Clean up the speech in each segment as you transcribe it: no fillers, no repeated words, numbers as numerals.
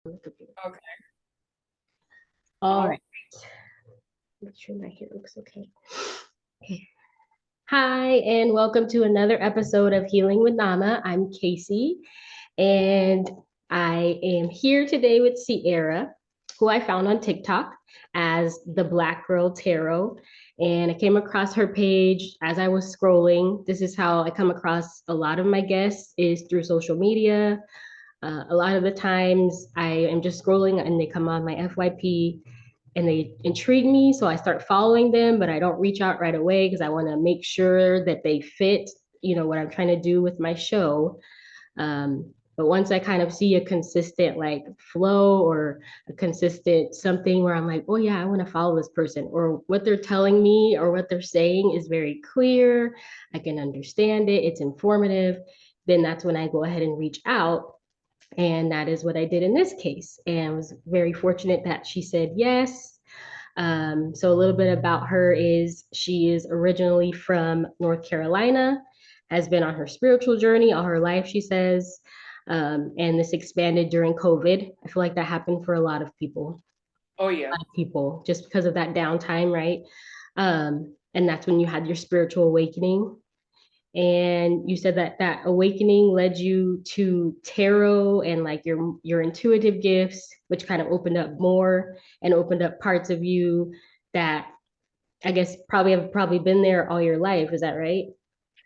Okay. All All right. right. Make sure my hair looks okay. Okay. Hi, and welcome to another episode of Healing with Nama. I'm Casey, and I am here today with Sierra, who I found on TikTok as the Black Girl Tarot. And I came across her page as I was scrolling. This is how I come across a lot of my guests is through social media. A lot of the times I am just scrolling and they come on my FYP and they intrigue me. So I start following them, but I don't reach out right away because I want to make sure that they fit, what I'm trying to do with my show. But once I kind of see a consistent like flow or a consistent something where I'm like, oh yeah, I want to follow this person, or what they're telling me or what they're saying is very clear, I can understand it, it's informative, then that's when I go ahead and reach out. And that is what I did in this case. And I was very fortunate that she said yes. So a little bit about her is she is originally from North Carolina, has been on her spiritual journey all her life, she says. And this expanded during COVID. I feel like that happened for a lot of people, Oh yeah. just because of that downtime, right? And that's when you had your spiritual awakening. And you said that that awakening led you to tarot and like your intuitive gifts, which kind of opened up more and opened up parts of you that I guess probably been there all your life. Is that right?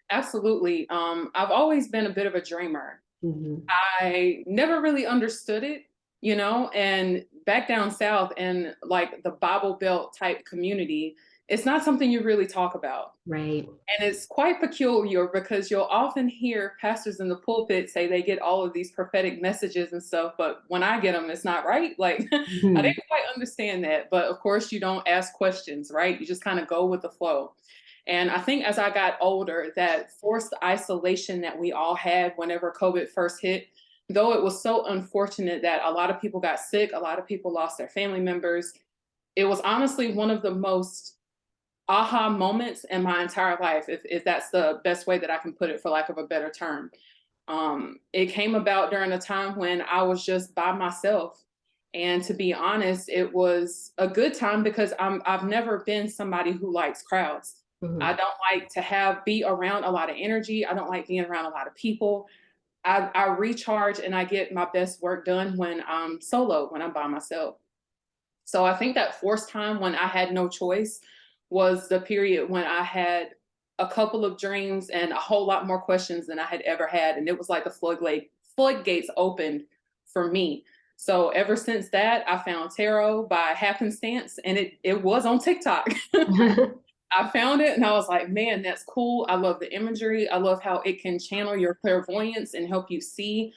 Absolutely. I've always been a bit of a dreamer. Mm-hmm. I never really understood it, and back down south in like the Bible Belt type community, it's not something you really talk about. Right. And it's quite peculiar because you'll often hear pastors in the pulpit say they get all of these prophetic messages and stuff, but when I get them, it's not right. Like, I Mm-hmm. didn't quite understand that. But of course, you don't ask questions, right? You just kind of go with the flow. And I think as I got older, that forced isolation that we all had whenever COVID first hit, though it was so unfortunate that a lot of people got sick, a lot of people lost their family members, it was honestly one of the most aha moments in my entire life, if that's the best way that I can put it, for lack of a better term. It came about during a time when I was just by myself. And to be honest, it was a good time because I've never been somebody who likes crowds. I Mm-hmm. don't like to be around a lot of energy. I don't like being around a lot of people. I recharge and I get my best work done when I'm solo, when I'm by myself. So I think that forced time when I had no choice was the period when I had a couple of dreams and a whole lot more questions than I had ever had. And it was like the floodgates opened for me. So ever since that, I found tarot by happenstance and it was on TikTok. I found it and I was like, man, that's cool. I love the imagery. I love how it can channel your clairvoyance and help you see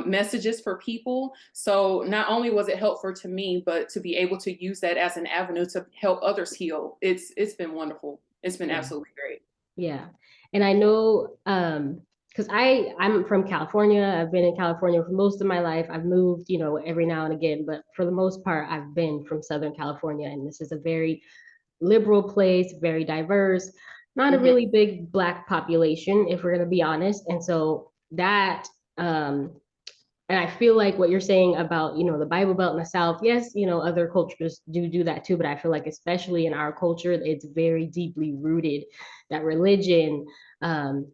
messages for people. So not only was it helpful to me, but to be able to use that as an avenue to help others heal, it's been wonderful. It's been Yeah. absolutely great. Yeah. And I know because I'm from California. I've been in California for most of my life. I've moved, every now and again, but for the most part, I've been from Southern California. And this is a very liberal place, very diverse, not a Hmm. really big Black population, if we're going to be honest. And so that, and I feel like what you're saying about, the Bible Belt in the South, yes, other cultures do that too, but I feel like especially in our culture, it's very deeply rooted that religion, um,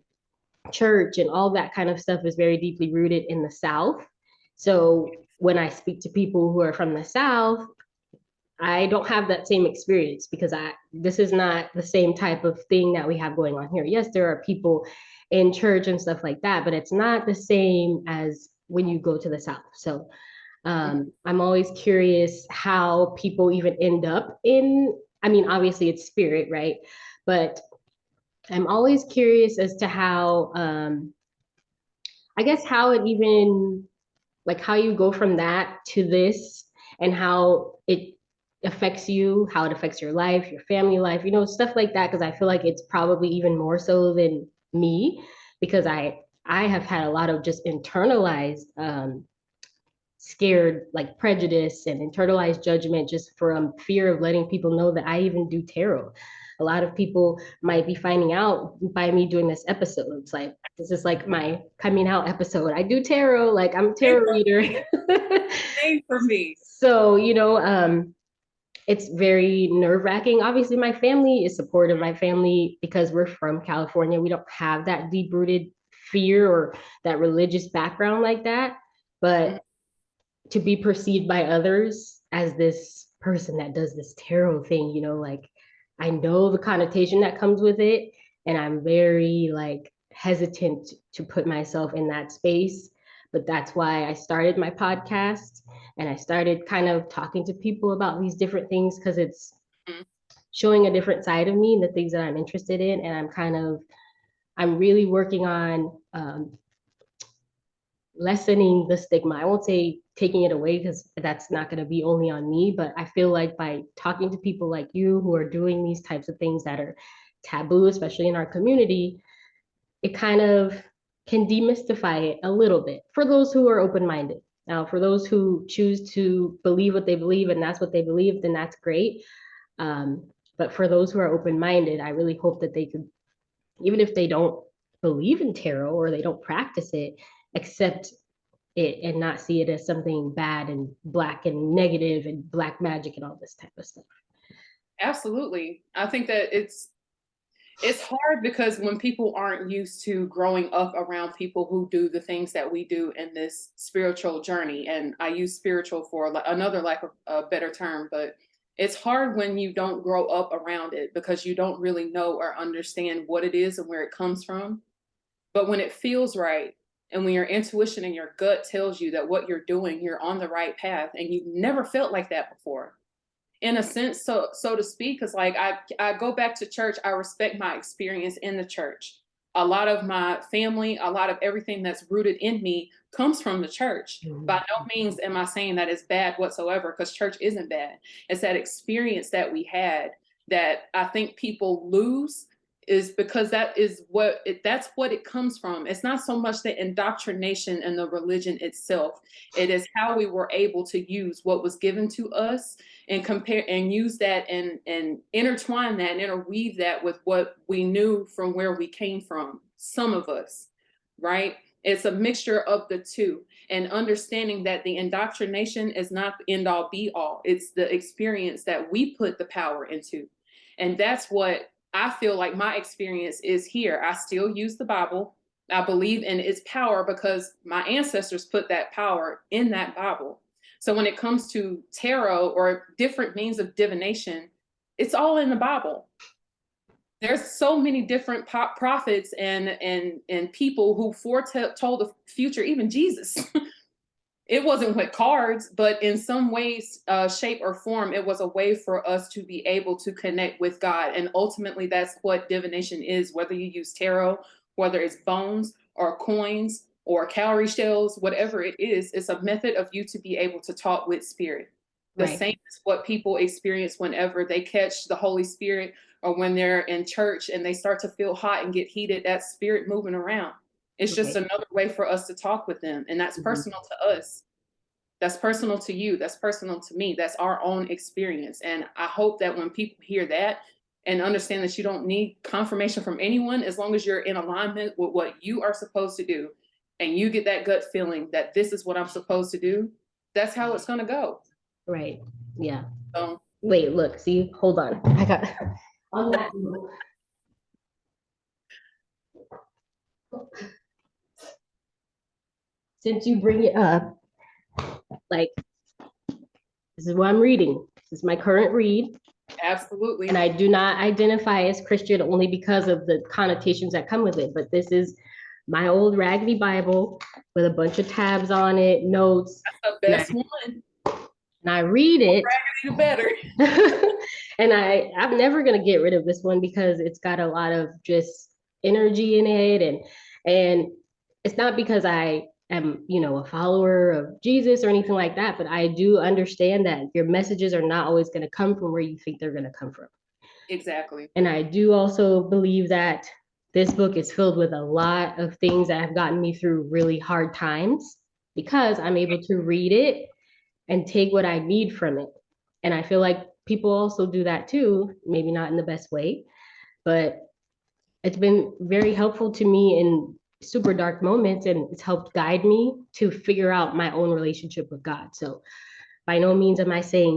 church, and all that kind of stuff is very deeply rooted in the South. So when I speak to people who are from the South, I don't have that same experience because I this is not the same type of thing that we have going on here. Yes, there are people in church and stuff like that, but it's not the same as when you go to the South. So I'm always curious how people even end up in, I mean, obviously it's spirit, right? But I'm always curious as to how, I guess, how it even, like, how you go from that to this and how it affects you, how it affects your life, your family life, stuff like that. Cause I feel like it's probably even more so than me because I have had a lot of just internalized scared, like prejudice and internalized judgment, just from fear of letting people know that I even do tarot. A lot of people might be finding out by me doing this episode. It's like, this is like my coming out episode. I do tarot, like I'm a tarot reader. Same for me. So, it's very nerve-wracking. Obviously, my family is supportive. My family, because we're from California, we don't have that deep-rooted fear or that religious background like that. But to be perceived by others as this person that does this tarot thing, like I know the connotation that comes with it, and I'm very like hesitant to put myself in that space. But that's why I started my podcast, and I started kind of talking to people about these different things, because it's showing a different side of me, the things that I'm interested in. And I'm really working on lessening the stigma. I won't say taking it away, because that's not going to be only on me, but I feel like by talking to people like you who are doing these types of things that are taboo, especially in our community, it kind of can demystify it a little bit for those who are open-minded. Now, for those who choose to believe what they believe and that's what they believe, then that's great. But for those who are open-minded, I really hope that they could, even if they don't believe in tarot or they don't practice it, accept it and not see it as something bad and black and negative and black magic and all this type of stuff. Absolutely. I think that it's hard because when people aren't used to growing up around people who do the things that we do in this spiritual journey, and I use spiritual for another lack of a better term, but it's hard when you don't grow up around it because you don't really know or understand what it is and where it comes from. But when it feels right, and when your intuition and your gut tells you that what you're doing, you're on the right path, and you've never felt like that before, in a sense, so to speak, because like I go back to church, I respect my experience in the church. A lot of my family, a lot of everything that's rooted in me comes from the church. By no means am I saying that it's bad whatsoever, because church isn't bad. It's that experience that we had that I think people lose, is because that's what it comes from. It's not so much the indoctrination and the religion itself. It is how we were able to use what was given to us and compare and use that and intertwine that and interweave that with what we knew from where we came from. Some of us, right? It's a mixture of the two, and understanding that the indoctrination is not the end all be all. It's the experience that we put the power into. And that's what I feel like my experience is here. I still use the Bible. I believe in its power because my ancestors put that power in that Bible. So when it comes to tarot or different means of divination, it's all in the Bible. There's so many different prophets and people who foretold the future, even Jesus. It wasn't with cards, but in some ways, shape or form, it was a way for us to be able to connect with God. And ultimately, that's what divination is, whether you use tarot, whether it's bones or coins or cowrie shells, whatever it is, it's a method of you to be able to talk with spirit. The Right. same as what people experience whenever they catch the Holy Spirit, or when they're in church and they start to feel hot and get heated, that spirit moving around. It's just Right. another way for us to talk with them. And that's personal to us. That's personal to you. That's personal to me. That's our own experience. And I hope that when people hear that and understand that you don't need confirmation from anyone, as long as you're in alignment with what you are supposed to do and you get that gut feeling that this is what I'm supposed to do, that's how it's going to go. Right. Yeah. So, wait, look, see, hold on. I got on that note. Since you bring it up, like, this is what I'm reading. This is my current read. absolutely. And I do not identify as Christian only because of the connotations that come with it. But this is my old raggedy Bible with a bunch of tabs on it, notes. That's the best one. And I read it. The better. And I'm never gonna get rid of this one because it's got a lot of just energy in it, and it's not because I am, a follower of Jesus or anything like that, but I do understand that your messages are not always going to come from where you think they're going to come from. Exactly. And I do also believe that this book is filled with a lot of things that have gotten me through really hard times. because I'm able to read it and take what I need from it. And I feel like people also do that too, maybe not in the best way, but it's been very helpful to me in super dark moments, and it's helped guide me to figure out my own relationship with God. So by no means am I saying,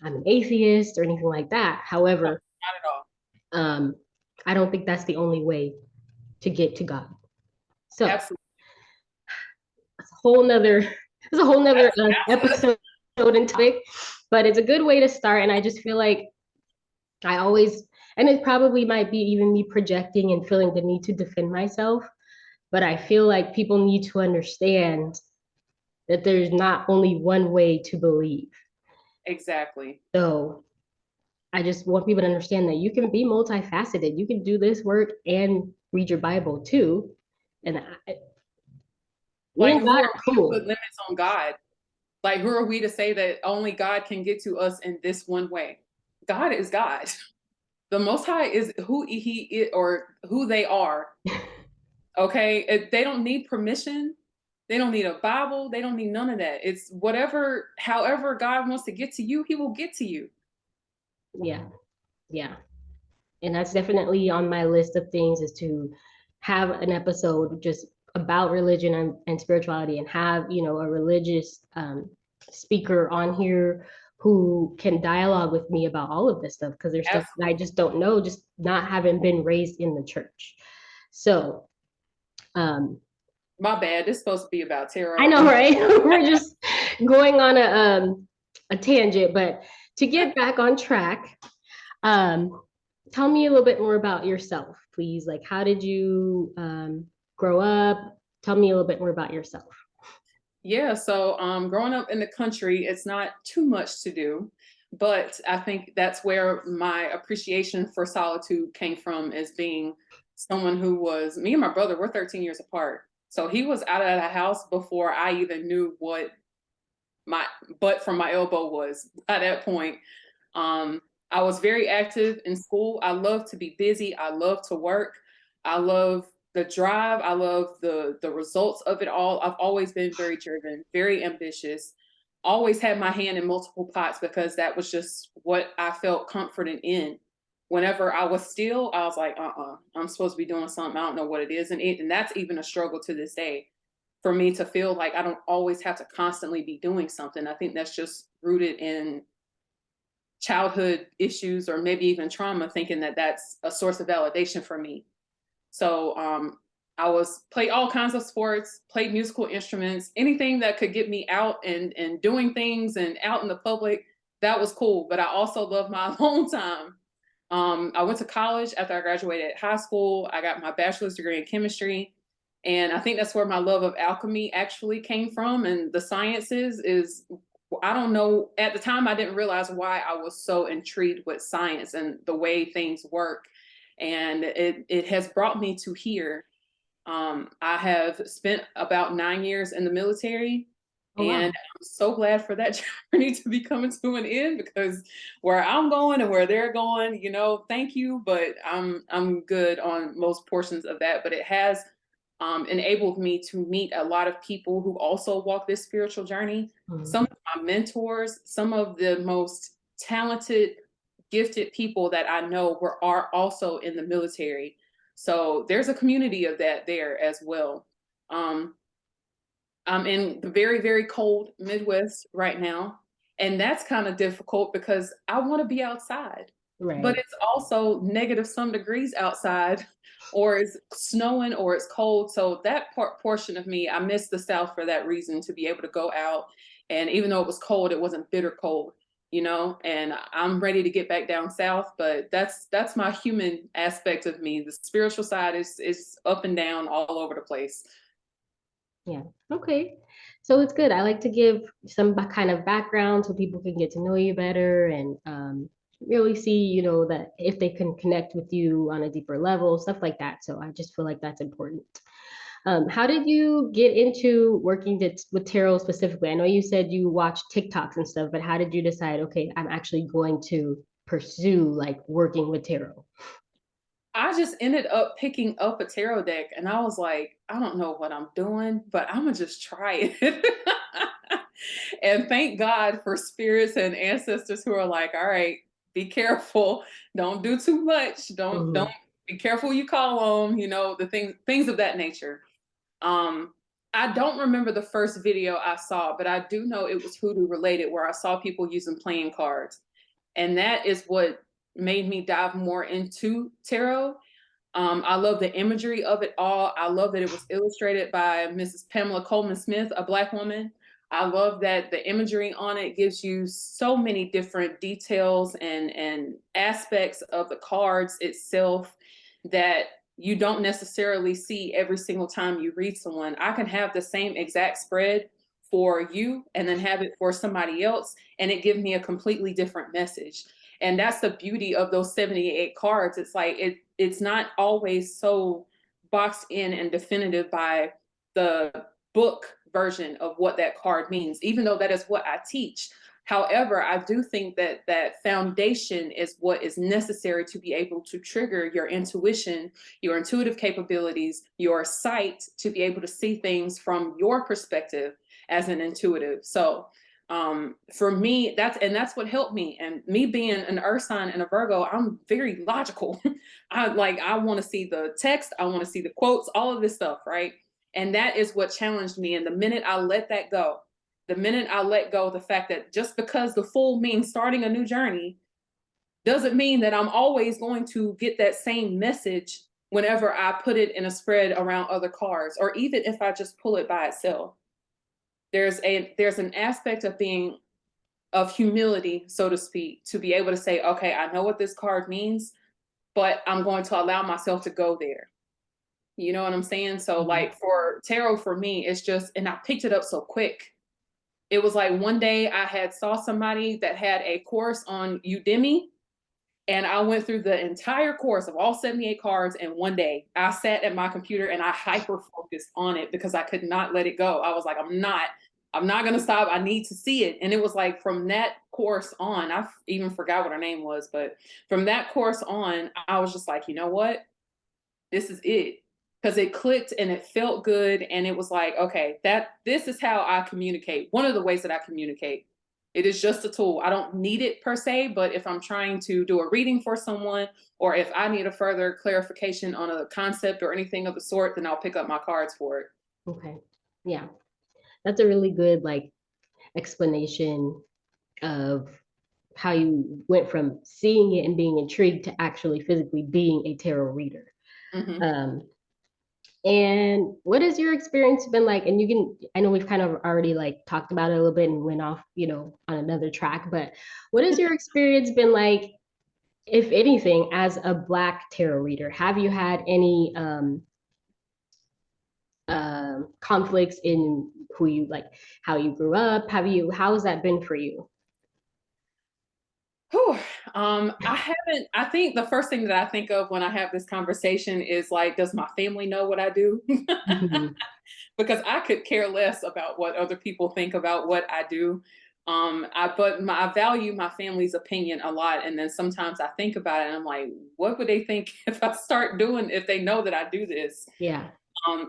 I'm an atheist or anything like that. No, However, not at all. um, I don't think that's the only way to get to God. So Absolutely. it's a whole nother, it's a whole nother That's episode and topic, but it's a good way to start. And I just feel like I always, and it probably might be even me projecting and feeling the need to defend myself, but I feel like people need to understand that there's not only one way to believe. exactly. So I just want people to understand that you can be multifaceted. You can do this work and read your Bible too. And me Like, and who God are are we to put cool. limits on God? Like, who are we to say that only God can get to us in this one way? God is God. The Most High is who He is, or who they are. Okay, they don't need permission. They don't need a Bible. They don't need none of that. It's whatever, however God wants to get to you, He will get to you. Yeah, yeah. And that's definitely on my list of things, is to have an episode just about religion and spirituality, and have, a religious speaker on here who can dialogue with me about all of this stuff, because there's stuff that I Absolutely. just don't know, just not having been raised in the church. So um My bad. This is supposed to be about I tarot. know, right? We're just going on a tangent, but to get back on track, um, tell me a little bit more about yourself, please. Like, how did you grow up? Tell me a little bit more about yourself. Yeah, so growing up in the country, it's not too much to do, but I think that's where my appreciation for solitude came from, is being someone who was, me and my brother, we're 13 years apart. So he was out of the house before I even knew what my butt from my elbow was at that point. Um, I was very active in school. I love to be busy. I love to work. I love the drive. I love the results of it all. I've always been very driven, very ambitious. Always had my hand in multiple pots because that was just what I felt confident in. Whenever I was still, I was like, I'm supposed to be doing something. I don't know what it is. And that's even a struggle to this day for me to feel like I don't always have to constantly be doing something. I think that's just rooted in childhood issues or maybe even trauma, thinking that that's a source of validation for me. So I was played all kinds of sports, played musical instruments, anything that could get me out and doing things and out in the public. That was cool. But I also love my alone time. I went to college after I graduated high school. I got my bachelor's degree in chemistry. And I think that's where my love of alchemy actually came from. And the sciences is, I don't know, at the time I didn't realize why I was so intrigued with science and the way things work. And it has brought me to here. I have spent about 9 years in the military, Oh, wow. and I'm so glad for that journey to be coming to an end, because where I'm going and where they're going, thank you, but I'm good on most portions of that. But it has enabled me to meet a lot of people who also walk this spiritual journey. Mhm. Some of my mentors, some of the most talented, gifted people that I know are also in the military. So there's a community of that there as well. Um, I'm in the very, very cold Midwest right now. And that's kind of difficult because I want to be outside, but Right. it's also negative some degrees outside, or it's snowing, or it's cold. So that portion of me, I miss the South for that reason, to be able to go out. And even though it was cold, it wasn't bitter cold, and I'm ready to get back down South, but that's my human aspect of me. The spiritual side is up and down all over the place. Yeah. Okay. So it's good. I like to give some kind of background so people can get to know you better, and really see, that if they can connect with you on a deeper level, stuff like that. So I just feel like that's important. How did you get into working with tarot specifically? I know you said you watch TikToks and stuff, but how did you decide, okay, I'm actually going to pursue like working with tarot? I just ended up picking up a tarot deck and I was like, I don't know what I'm doing, but I'm gonna just try it. And thank God for spirits and ancestors who are like, all right, be careful. Don't do too much. Don't Mhm. be careful you call on, you know, the things of that nature. Um, I don't remember the first video I saw, but I do know it was hoodoo related where I saw people using playing cards. And that is what made me dive more into tarot. I love the imagery of it all. I love that it was illustrated by Mrs. Pamela Coleman Smith, a Black woman. I love that the imagery on it gives you so many different details and aspects of the cards itself that you don't necessarily see every single time you read someone. I can have the same exact spread for you and then have it for somebody else, and it gives me a completely different message. And that's the beauty of those 78 cards. It's like it's not always so boxed in and definitive by the book version of what that card means, even though that is what I teach. However, I do think that that foundation is what is necessary to be able to trigger your intuition, your intuitive capabilities, your sight to be able to see things from your perspective as an intuitive. So for me, that's what helped me. And me being an earth sign and a Virgo, I'm very logical. I want to see the text, I want to see the quotes, all of this stuff, right? And that is what challenged me. And the minute I let that go, the minute I let go of the fact that just because the full means starting a new journey doesn't mean that I'm always going to get that same message whenever I put it in a spread around other cards, or even if I just pull it by itself. There's an aspect of being of humility, so to speak, to be able to say, okay, I know what this card means, but I'm going to allow myself to go there. You know what I'm saying? So Mhm. like for tarot for me, it's just, and I picked it up so quick. It was like one day I had saw somebody that had a course on Udemy, and I went through the entire course of all 78 cards in one day. I sat at my computer and I hyper focused on it because I could not let it go. I was like, I'm not going to stop. I need to see it. And it was like from that course on, I even forgot what her name was, but from that course on, I was just like, you know what? This is it. Because it clicked and it felt good. And it was like, okay, this is how I communicate. One of the ways that I communicate. It is just a tool. I don't need it per se, but if I'm trying to do a reading for someone, or if I need a further clarification on a concept or anything of the sort, then I'll pick up my cards for it. Okay. Yeah. That's a really good like explanation of how you went from seeing it and being intrigued to actually physically being a tarot reader. Hmm. Um, and what has your experience been like? And you can, I know we've kind of already like talked about it a little bit and went off, on another track, but what has your experience been like, if anything, as a Black tarot reader? Have you had any conflicts in who you like, how you grew up? How has that been for you? Whew. I haven't, I think the first thing that I think of when I have this conversation is like, does my family know what I do? Mhm. Because I could care less about what other people think about what I do. I value my family's opinion a lot. And then sometimes I think about it and I'm like, what would they think if I start doing, if they know that I do this? Yeah.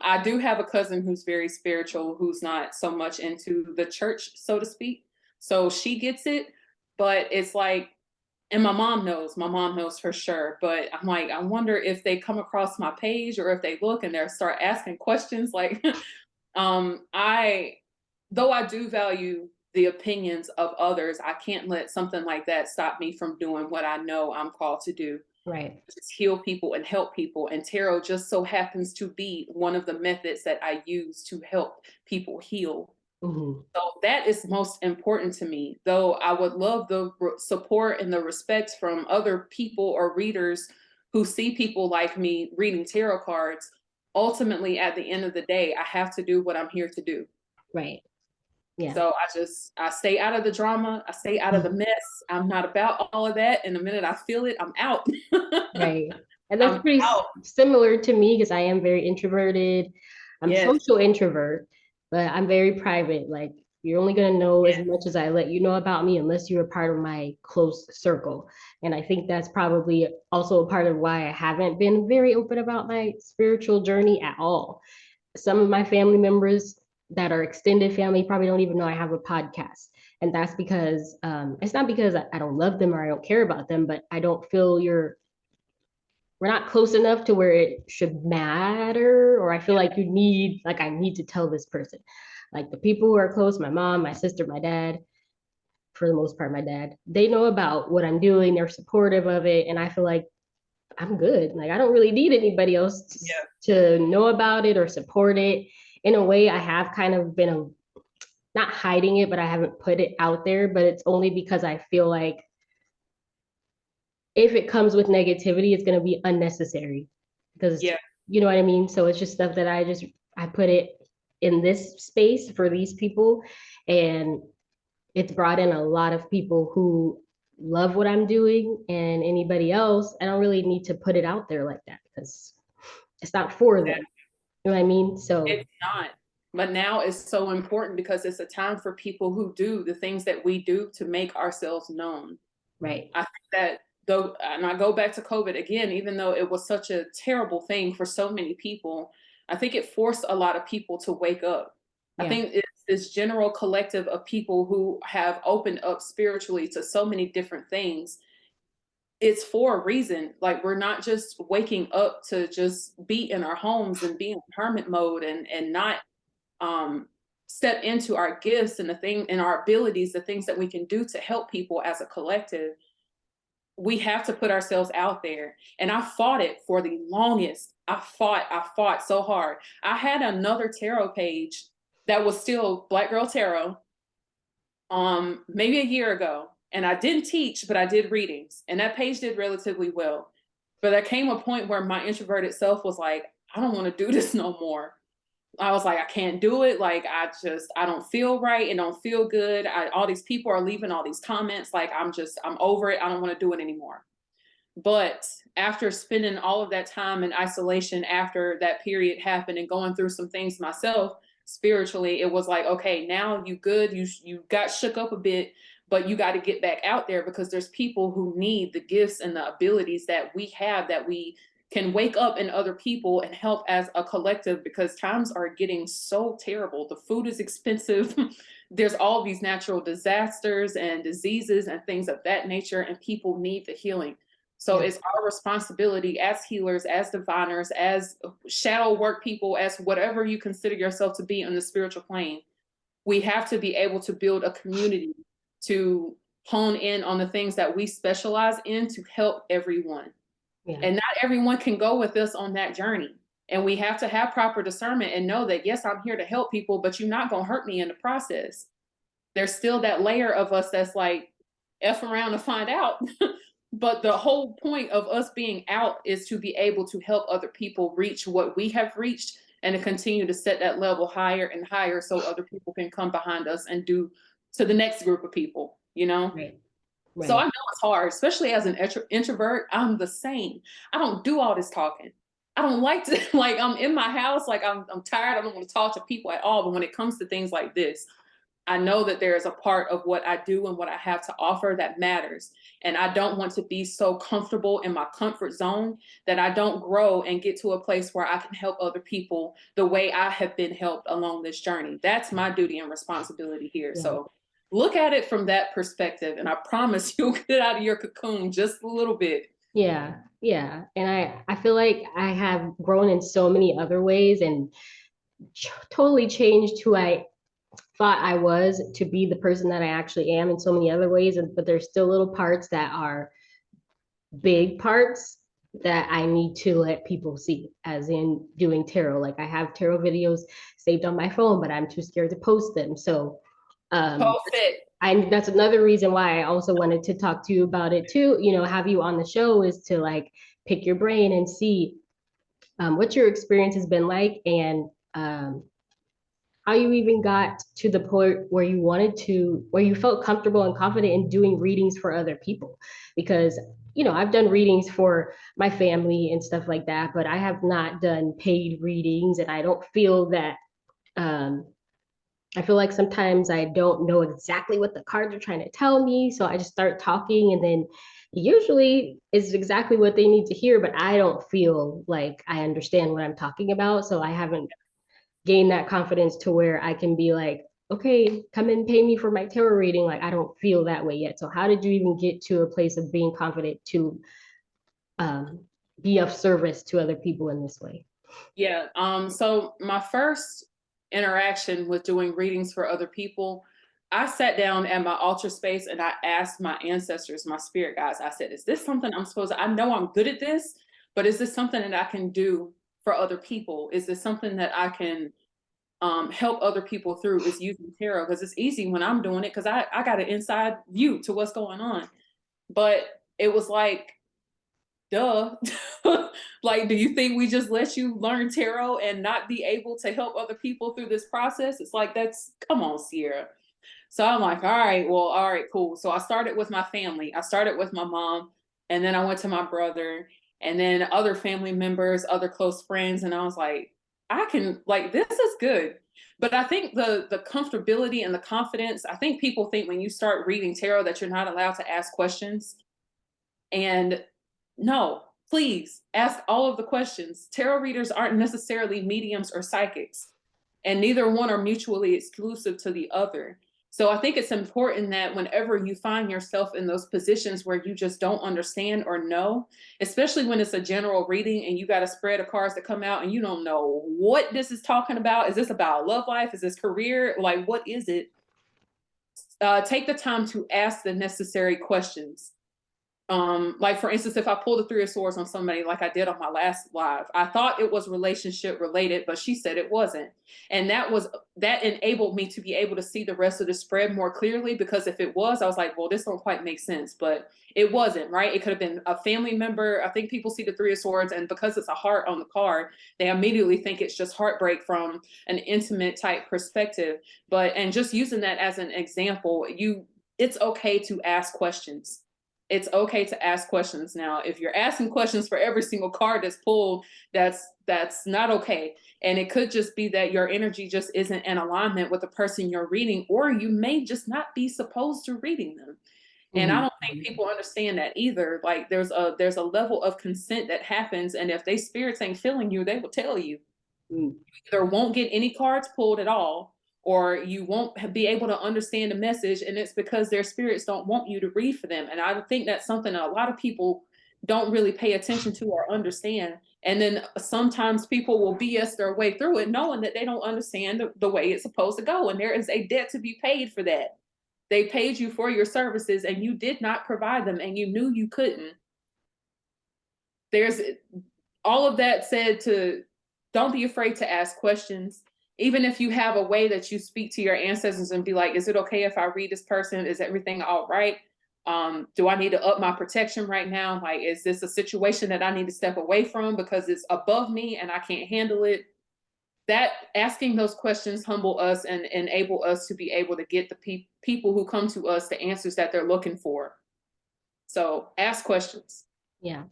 I do have a cousin who's very spiritual, who's not so much into the church, so to speak. So she gets it, but it's like, and my mom knows for sure, but I'm like, I wonder if they come across my page or if they look and they start asking questions like, I, though I do value the opinions of others, I can't let something like that stop me from doing what I know I'm called to do, Right. just heal people and help people. And tarot just so happens to be one of the methods that I use to help people heal. Hmm. So that is most important to me, though I would love the support and the respect from other people or readers who see people like me reading tarot cards. Ultimately, at the end of the day, I have to do what I'm here to do. Right. Yeah. So I stay out of the drama, I stay out of the mess. I'm not about all of that. And the minute I feel it, I'm out. Right. And that's I'm pretty out. similar to me because I am very introverted. I'm Yes. social introvert, but I'm very private. Like You're only going to know as much as I let you know about me unless you're a part of my close circle. And I think that's probably also a part of why I haven't been very open about my spiritual journey at all. Some of my family members that are extended family probably don't even know I have a podcast. And that's because it's not because I don't love them or I don't care about them, but I don't feel we're not close enough to where it should matter, or I feel like I need to tell this person. Like the people who are close, my mom, my sister, my dad, for the most part, my dad, they know about what I'm doing. They're supportive of it. And I feel like I'm good. Like I don't really need anybody else to know about it or support it. In a way, I have kind of been not hiding it, but I haven't put it out there. But it's only because I feel like if it comes with negativity, it's going to be unnecessary because you know what I mean? So it's just stuff that I put it in this space for these people, and it's brought in a lot of people who love what I'm doing, and anybody else, I don't really need to put it out there like that because it's not for them. You know what I mean? So it's not. But now it's so important because it's a time for people who do the things that we do to make ourselves known. Right. I think that though, and I go back to COVID again, even though it was such a terrible thing for so many people, I think it forced a lot of people to wake up. I think it's this general collective of people who have opened up spiritually to so many different things. It's for a reason. Like we're not just waking up to just be in our homes and be in hermit mode and not step into our gifts and the thing and our abilities, the things that we can do to help people as a collective. We have to put ourselves out there. And I fought it for the longest. I fought so hard. I had another tarot page that was still Black Girl Tarot, maybe a year ago. And I didn't teach, but I did readings. And that page did relatively well. But there came a point where my introverted self was like, I don't want to do this no more. I was like, I can't do it. Like, I don't feel right. It don't feel good. All these people are leaving all these comments. Like, I'm over it. I don't want to do it anymore. But after spending all of that time in isolation after that period happened and going through some things myself spiritually, it was like, okay, now you good. You got shook up a bit, but you got to get back out there because there's people who need the gifts and the abilities that we have that we can wake up in other people and help as a collective because times are getting so terrible. The food is expensive. There's all these natural disasters and diseases and things of that nature, and people need the healing. So it's our responsibility as healers, as diviners, as shadow work people, as whatever you consider yourself to be on the spiritual plane. We have to be able to build a community to hone in on the things that we specialize in to help everyone. And not everyone can go with us on that journey. And we have to have proper discernment and know that, yes, I'm here to help people, but you're not going to hurt me in the process. There's still that layer of us that's like, F around to find out. But the whole point of us being out is to be able to help other people reach what we have reached and to continue to set that level higher and higher so other people can come behind us and do to the next group of people, you know? Right. So I know it's hard, especially as an introvert. I'm the same. I don't do all this talking. I don't like to, like, I'm in my house, like, I'm tired. I don't want to talk to people at all. But when it comes to things like this, I know that there is a part of what I do and what I have to offer that matters. And I don't want to be so comfortable in my comfort zone that I don't grow and get to a place where I can help other people the way I have been helped along this journey. That's my duty and responsibility here. So look at it from that perspective, and I promise you'll get out of your cocoon just a little bit. Yeah. And I feel like I have grown in so many other ways and totally changed who I thought I was to be the person that I actually am in so many other ways. But there's still little parts that are big parts that I need to let people see, as in doing tarot. Like I have tarot videos saved on my phone, but I'm too scared to post them. So that's another reason why I also wanted to talk to you about it too. You know, have you on the show is to like pick your brain and see what your experience has been like, and how you even got to the point where where you felt comfortable and confident in doing readings for other people. Because, you know, I've done readings for my family and stuff like that, but I have not done paid readings, and I don't feel that I feel like sometimes I don't know exactly what the cards are trying to tell me. So I just start talking, and then usually it's exactly what they need to hear, but I don't feel like I understand what I'm talking about. So I haven't gained that confidence to where I can be like, okay, come and pay me for my tarot reading. Like I don't feel that way yet. So how did you even get to a place of being confident to um, be of service to other people in this way? Yeah. So my first interaction with doing readings for other people, I sat down at my altar space and I asked my ancestors, my spirit guides, I said, is this something I'm supposed to, I know I'm good at this, but is this something that I can do for other people? Is this something that I can help other people through, is using tarot? Because it's easy when I'm doing it because I got an inside view to what's going on. But it was like, duh. Like, do you think we just let you learn tarot and not be able to help other people through this process? It's like, that's, come on, Sierra. So I'm like, all right, well, all right, cool. So I started with my family. I started with my mom, and then I went to my brother, and then other family members, other close friends. And I was like, I can, like, this is good. But I think the comfortability and the confidence, I think people think when you start reading tarot that you're not allowed to ask questions. And no, please ask all of the questions. Tarot readers aren't necessarily mediums or psychics, and neither one are mutually exclusive to the other. So I think it's important that whenever you find yourself in those positions where you just don't understand or know, especially when it's a general reading and you got a spread of cards that come out and you don't know what this is talking about. Is this about love life? Is this career? Like, what is it? Take the time to ask the necessary questions. Like for instance, if I pull the Three of Swords on somebody like I did on my last live, I thought it was relationship related, but she said it wasn't. And that enabled me to be able to see the rest of the spread more clearly, because if it was, I was like, well, this don't quite make sense. But it wasn't, right? It could have been a family member. I think people see the Three of Swords, and because it's a heart on the card, they immediately think it's just heartbreak from an intimate type perspective. And just using that as an example, it's okay to ask questions. It's okay to ask questions. Now, if you're asking questions for every single card that's pulled, that's not okay. And it could just be that your energy just isn't in alignment with the person you're reading, or you may just not be supposed to reading them. And I don't think people understand that either. Like there's a level of consent that happens, and if they spirits ain't feeling you, they will tell you. You either won't get any cards pulled at all, or you won't be able to understand the message, and it's because their spirits don't want you to read for them. And I think that's something a lot of people don't really pay attention to or understand. And then sometimes people will BS their way through it knowing that they don't understand the way it's supposed to go, and there is a debt to be paid for that. They paid you for your services and you did not provide them, and you knew you couldn't. There's all of that said, to don't be afraid to ask questions. Even if you have a way that you speak to your ancestors and be like, is it okay if I read this person? Is everything all right? Do I need to up my protection right now? Like, is this a situation that I need to step away from because it's above me and I can't handle it? That asking those questions humble us and enable us to be able to get the people who come to us the answers that they're looking for. So ask questions. Yeah.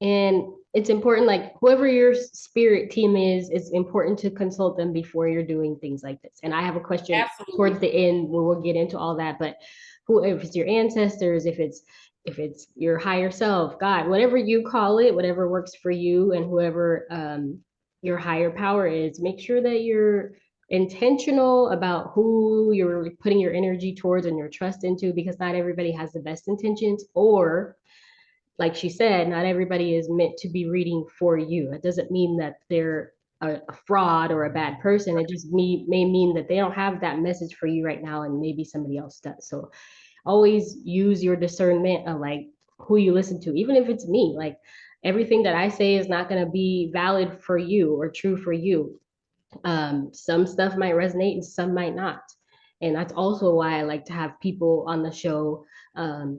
And it's important, like whoever your spirit team is, it's important to consult them before you're doing things like this. And I have a question Absolutely. towards the end where we'll get into all that, but if it's your ancestors, if it's your higher self, God, whatever you call it, whatever works for you, and whoever your higher power is, make sure that you're intentional about who you're putting your energy towards and your trust into, because not everybody has the best intentions, or like she said, not everybody is meant to be reading for you. It doesn't mean that they're a fraud or a bad person. It just may mean that they don't have that message for you right now, and maybe somebody else does. So always use your discernment of like who you listen to, even if it's me. Like everything that I say is not going to be valid for you or true for you. Some stuff might resonate and some might not. And that's also why I like to have people on the show,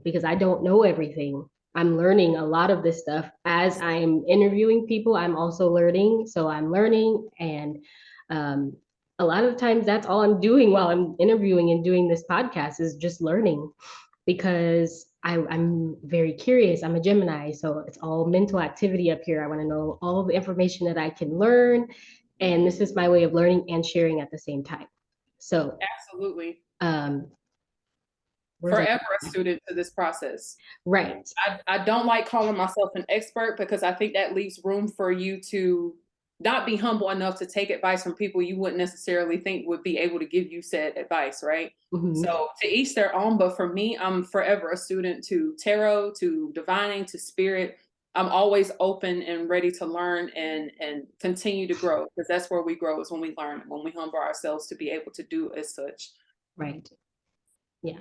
because I don't know everything. I'm learning a lot of this stuff as I'm interviewing people. I'm also learning. So I'm learning. And um, a lot of times that's all I'm doing while I'm interviewing and doing this podcast is just learning, because I'm very curious. I'm a Gemini, so it's all mental activity up here. I want to know all of the information that I can learn. And this is my way of learning and sharing at the same time. So, Absolutely. um, where's that? Forever a student to this process. Right. I don't like calling myself an expert because I think that leaves room for you to not be humble enough to take advice from people you wouldn't necessarily think would be able to give you said advice, right? Mhm. So to each their own, but for me, I'm forever a student to tarot, to divining, to spirit. I'm always open and ready to learn and continue to grow, because that's where we grow, is when we learn, when we humble ourselves to be able to do as such. Right. Yeah.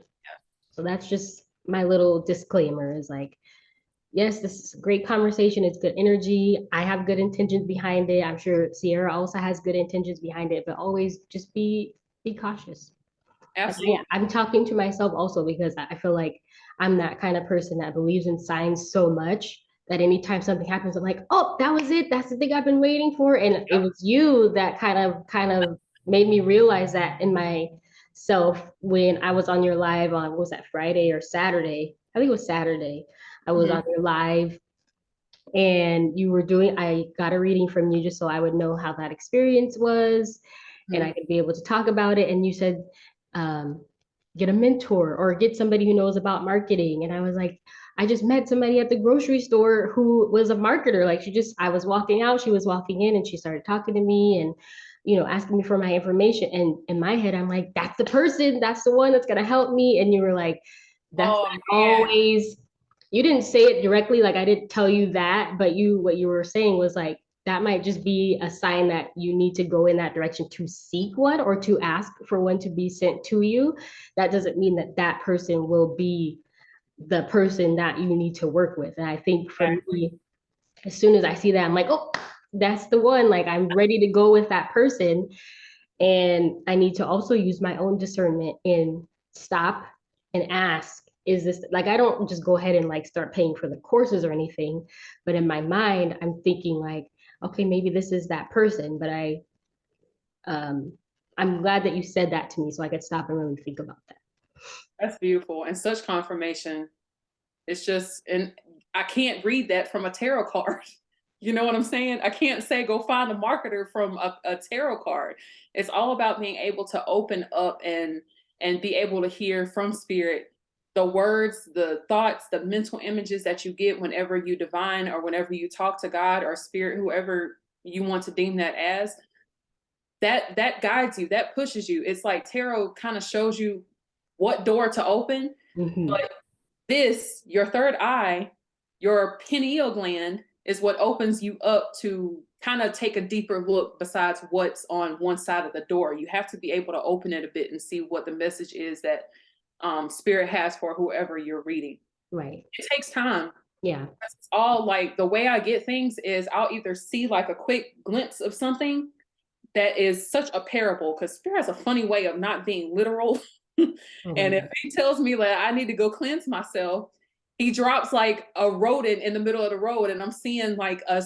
So that's just my little disclaimer is like, yes, this is a great conversation. It's good energy. I have good intentions behind it. I'm sure Sierra also has good intentions behind it, but always just be cautious. And Absolutely. I'm talking to myself also because I feel like I'm that kind of person that believes in signs so much that anytime something happens, I'm like, oh, that was it. That's the thing I've been waiting for. And it was you that kind of made me realize that in myself when I was on your live on, what was that, Friday or Saturday? I think it was Saturday. I was on Mhm. your live and you were doing, I got a reading from you just so I would know how that experience was and I Mhm. could be able to talk about it. And you said, um, get a mentor or get somebody who knows about marketing. And I was like, I just met somebody at the grocery store who was a marketer. Like I was walking out, she was walking in and she started talking to me and, asking me for my information. And in my head, I'm like, that's the person, that's the one that's going to help me. And you were like, that's Oh not man. always, you didn't say it directly, like I didn't tell you that, but what you were saying was like, that might just be a sign that you need to go in that direction to seek one or to ask for one to be sent to you. That doesn't mean that that person will be the person that you need to work with. And I think for Exactly. me, as soon as I see that, I'm like, oh, that's the one. Like I'm ready to go with that person. And I need to also use my own discernment and stop and ask, is this like, I don't just go ahead and like start paying for the courses or anything, but in my mind, I'm thinking like, okay, maybe this is that person, but um, I'm glad that you said that to me so I could stop and really think about that. That's beautiful and such confirmation. It's just, and I can't read that from a tarot card. You know what I'm saying? I can't say go find a marketer from a tarot card. It's all about being able to open up and be able to hear from spirit the words, the thoughts, the mental images that you get whenever you divine or whenever you talk to God or spirit, whoever you want to deem that as. That guides you, that pushes you. It's like tarot kind of shows you what door to open, Mm-hmm. but this, your third eye, your pineal gland, is what opens you up to kind of take a deeper look besides what's on one side of the door. You have to be able to open it a bit and see what the message is that spirit has for whoever you're reading. Right. It takes time. Yeah. It's all like the way I get things is I'll either see like a quick glimpse of something that is such a parable, because spirit has a funny way of not being literal. Oh my And if God. he tells me that I need to go cleanse myself, he drops like a rodent in the middle of the road, and I'm seeing like a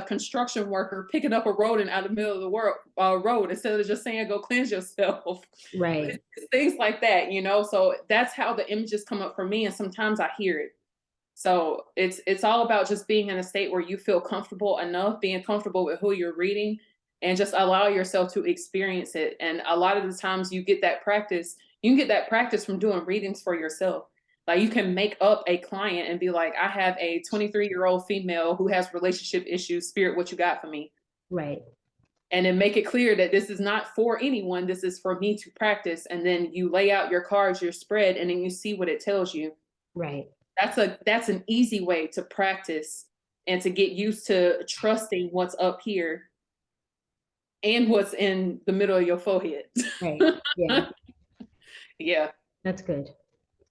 construction worker picking up a rodent out of the middle of the road instead of just saying go cleanse yourself. Right. It's things like that. So that's how the images come up for me, and sometimes I hear it. So it's all about just being in a state where you feel comfortable enough, being comfortable with who you're reading, and just allow yourself to experience it. And a lot of the times you get that practice, you can get that practice from doing readings for yourself. Like you can make up a client and be like, I have a 23-year-old female who has relationship issues, spirit, what you got for me? Right. And then make it clear that this is not for anyone, this is for me to practice. And then you lay out your cards, your spread, and then you see what it tells you. Right. That's an easy way to practice and to get used to trusting what's up here and what's in the middle of your forehead. Right. Yeah. Yeah. That's good.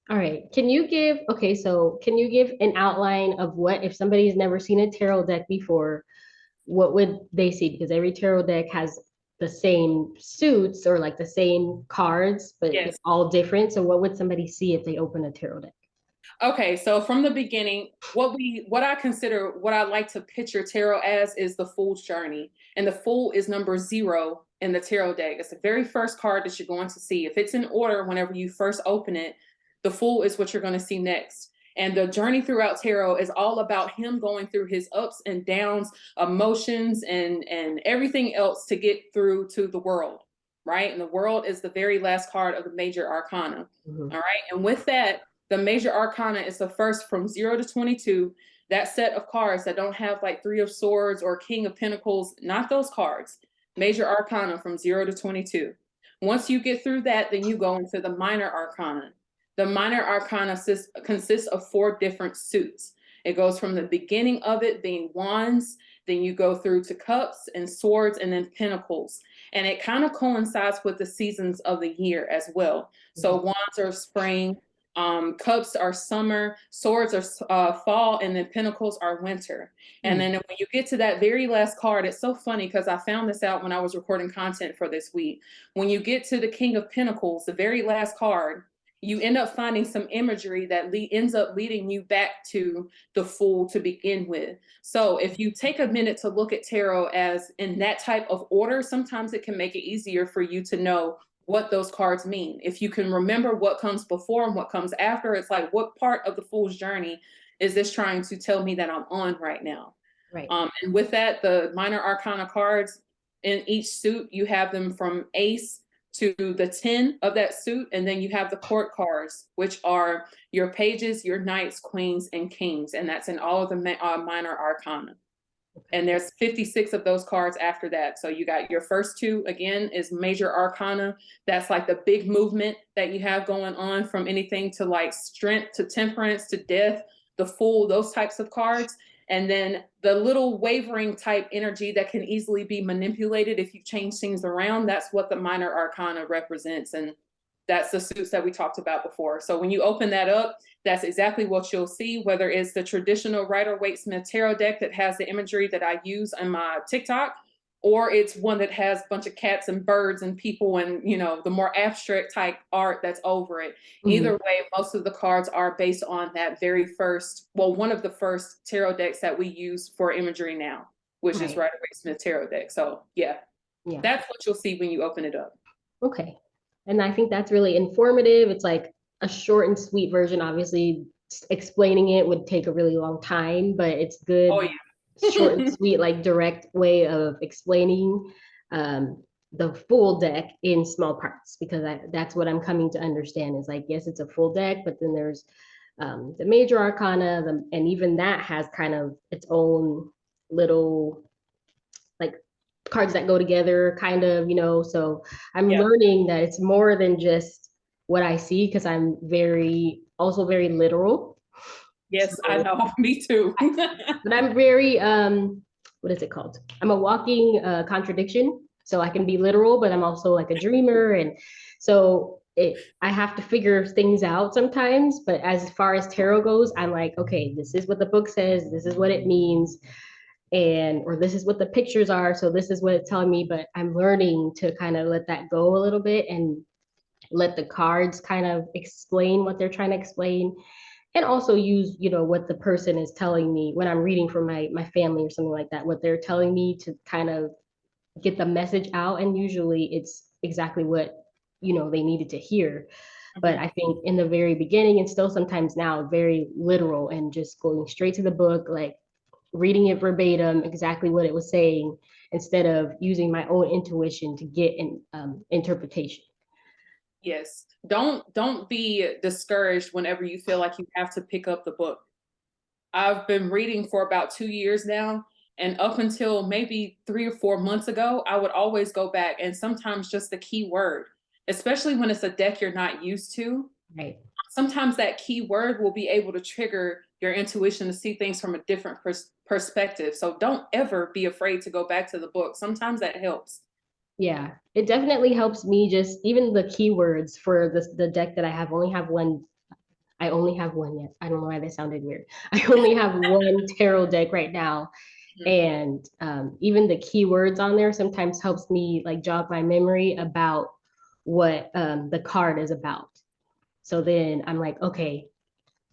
All right. Can you give an outline of what, if somebody's never seen a tarot deck before, what would they see? Because every tarot deck has the same suits or like the same cards, but they're Yes. all different. So what would somebody see if they open a tarot deck? Okay, so from the beginning, what I consider, what I like to picture tarot as is the Fool's Journey. And the Fool is number 0 in the tarot deck. It's the very first card that you're going to see. If it's in order, whenever you first open it, the Fool is what you're going to see next. And the journey throughout tarot is all about him going through his ups and downs, emotions, and everything else to get through to the world. right? And the world is the very last card of the major arcana. Mhm. All right. And with that, the major arcana is the first from 0 to 22. That set of cards that don't have like Three of Swords or King of Pentacles, not those cards. Major arcana from 0 to 22. Once you get through that, then you go into the minor arcana. The minor arcana consists of 4 different suits. It goes from the beginning of it being wands, then you go through to cups and swords and then pentacles. And it kind of coincides with the seasons of the year as well. So wands are spring, cups are summer, swords are fall, and then pentacles are winter. And then when you get to that very last card, it's so funny because I found this out when I was recording content for this week. When you get to the King of Pentacles, the very last card, you end up finding some imagery that ends up leading you back to the Fool to begin with. So if you take a minute to look at tarot as in that type of order, sometimes it can make it easier for you to know what those cards mean. If you can remember what comes before and what comes after, it's like, what part of the Fool's journey is this trying to tell me that I'm on right now? Right. And with that, the minor arcana cards in each suit, you have them from ace to the 10 of that suit. And then you have the court cards, which are your pages, your knights, queens, and kings. And that's in all of the minor arcana. And there's 56 of those cards after that. So you got your first 2, again, is major arcana. That's like the big movement that you have going on, from anything to like strength to temperance to death, the Fool, those types of cards. And then the little wavering type energy that can easily be manipulated if you change things around, that's what the minor arcana represents. And that's the suits that we talked about before. So when you open that up, that's exactly what you'll see, whether it's the traditional Rider-Waite-Smith tarot deck that has the imagery that I use on my TikTok, or it's one that has a bunch of cats and birds and people and, you know, the more abstract type art that's over it. Either way, most of the cards are based on that very first, well, one of the first tarot decks that we use for imagery now, which is Rider-Waite-Smith tarot deck. So yeah, that's what you'll see when you open it up. Okay. And I think that's really informative. It's like a short and sweet version. Obviously, explaining it would take a really long time, but it's good. Oh, yeah. Short and sweet, like direct way of explaining the full deck in small parts, because that's what I'm coming to understand is like, yes, it's a full deck, but then there's the major arcana, and even that has kind of its own little like cards that go together, kind of, you know. So I'm learning that it's more than just what I see, because I'm also very literal. Yes, so, I know. Me too. But I'm very what is it called? I'm a walking contradiction. So I can be literal, but I'm also like a dreamer, and so I have to figure things out sometimes. But as far as tarot goes, I'm like, okay, this is what the book says, this is what it means, or this is what the pictures are, so this is what it's telling me. But I'm learning to kind of let that go a little bit and let the cards kind of explain what they're trying to explain, and also use, you know, what the person is telling me when I'm reading for my family or something like that, what they're telling me to kind of get the message out. And usually it's exactly what, you know, they needed to hear. But I think in the very beginning, and still sometimes now, very literal and just going straight to the book, like reading it verbatim, exactly what it was saying, instead of using my own intuition to get an interpretation. Yes. Don't be discouraged whenever you feel like you have to pick up the book. I've been reading for about 2 years now, and up until maybe 3 or 4 months ago, I would always go back, and sometimes just the key word, especially when it's a deck you're not used to. Right. Sometimes that key word will be able to trigger your intuition to see things from a different perspective. So don't ever be afraid to go back to the book. Sometimes that helps. Yeah, it definitely helps me. Just even the keywords for the deck that I have, only have one. I only have one yet. I don't know why that sounded weird. I only have one tarot deck right now. And even the keywords on there sometimes helps me like jog my memory about what the card is about. So then I'm like, okay,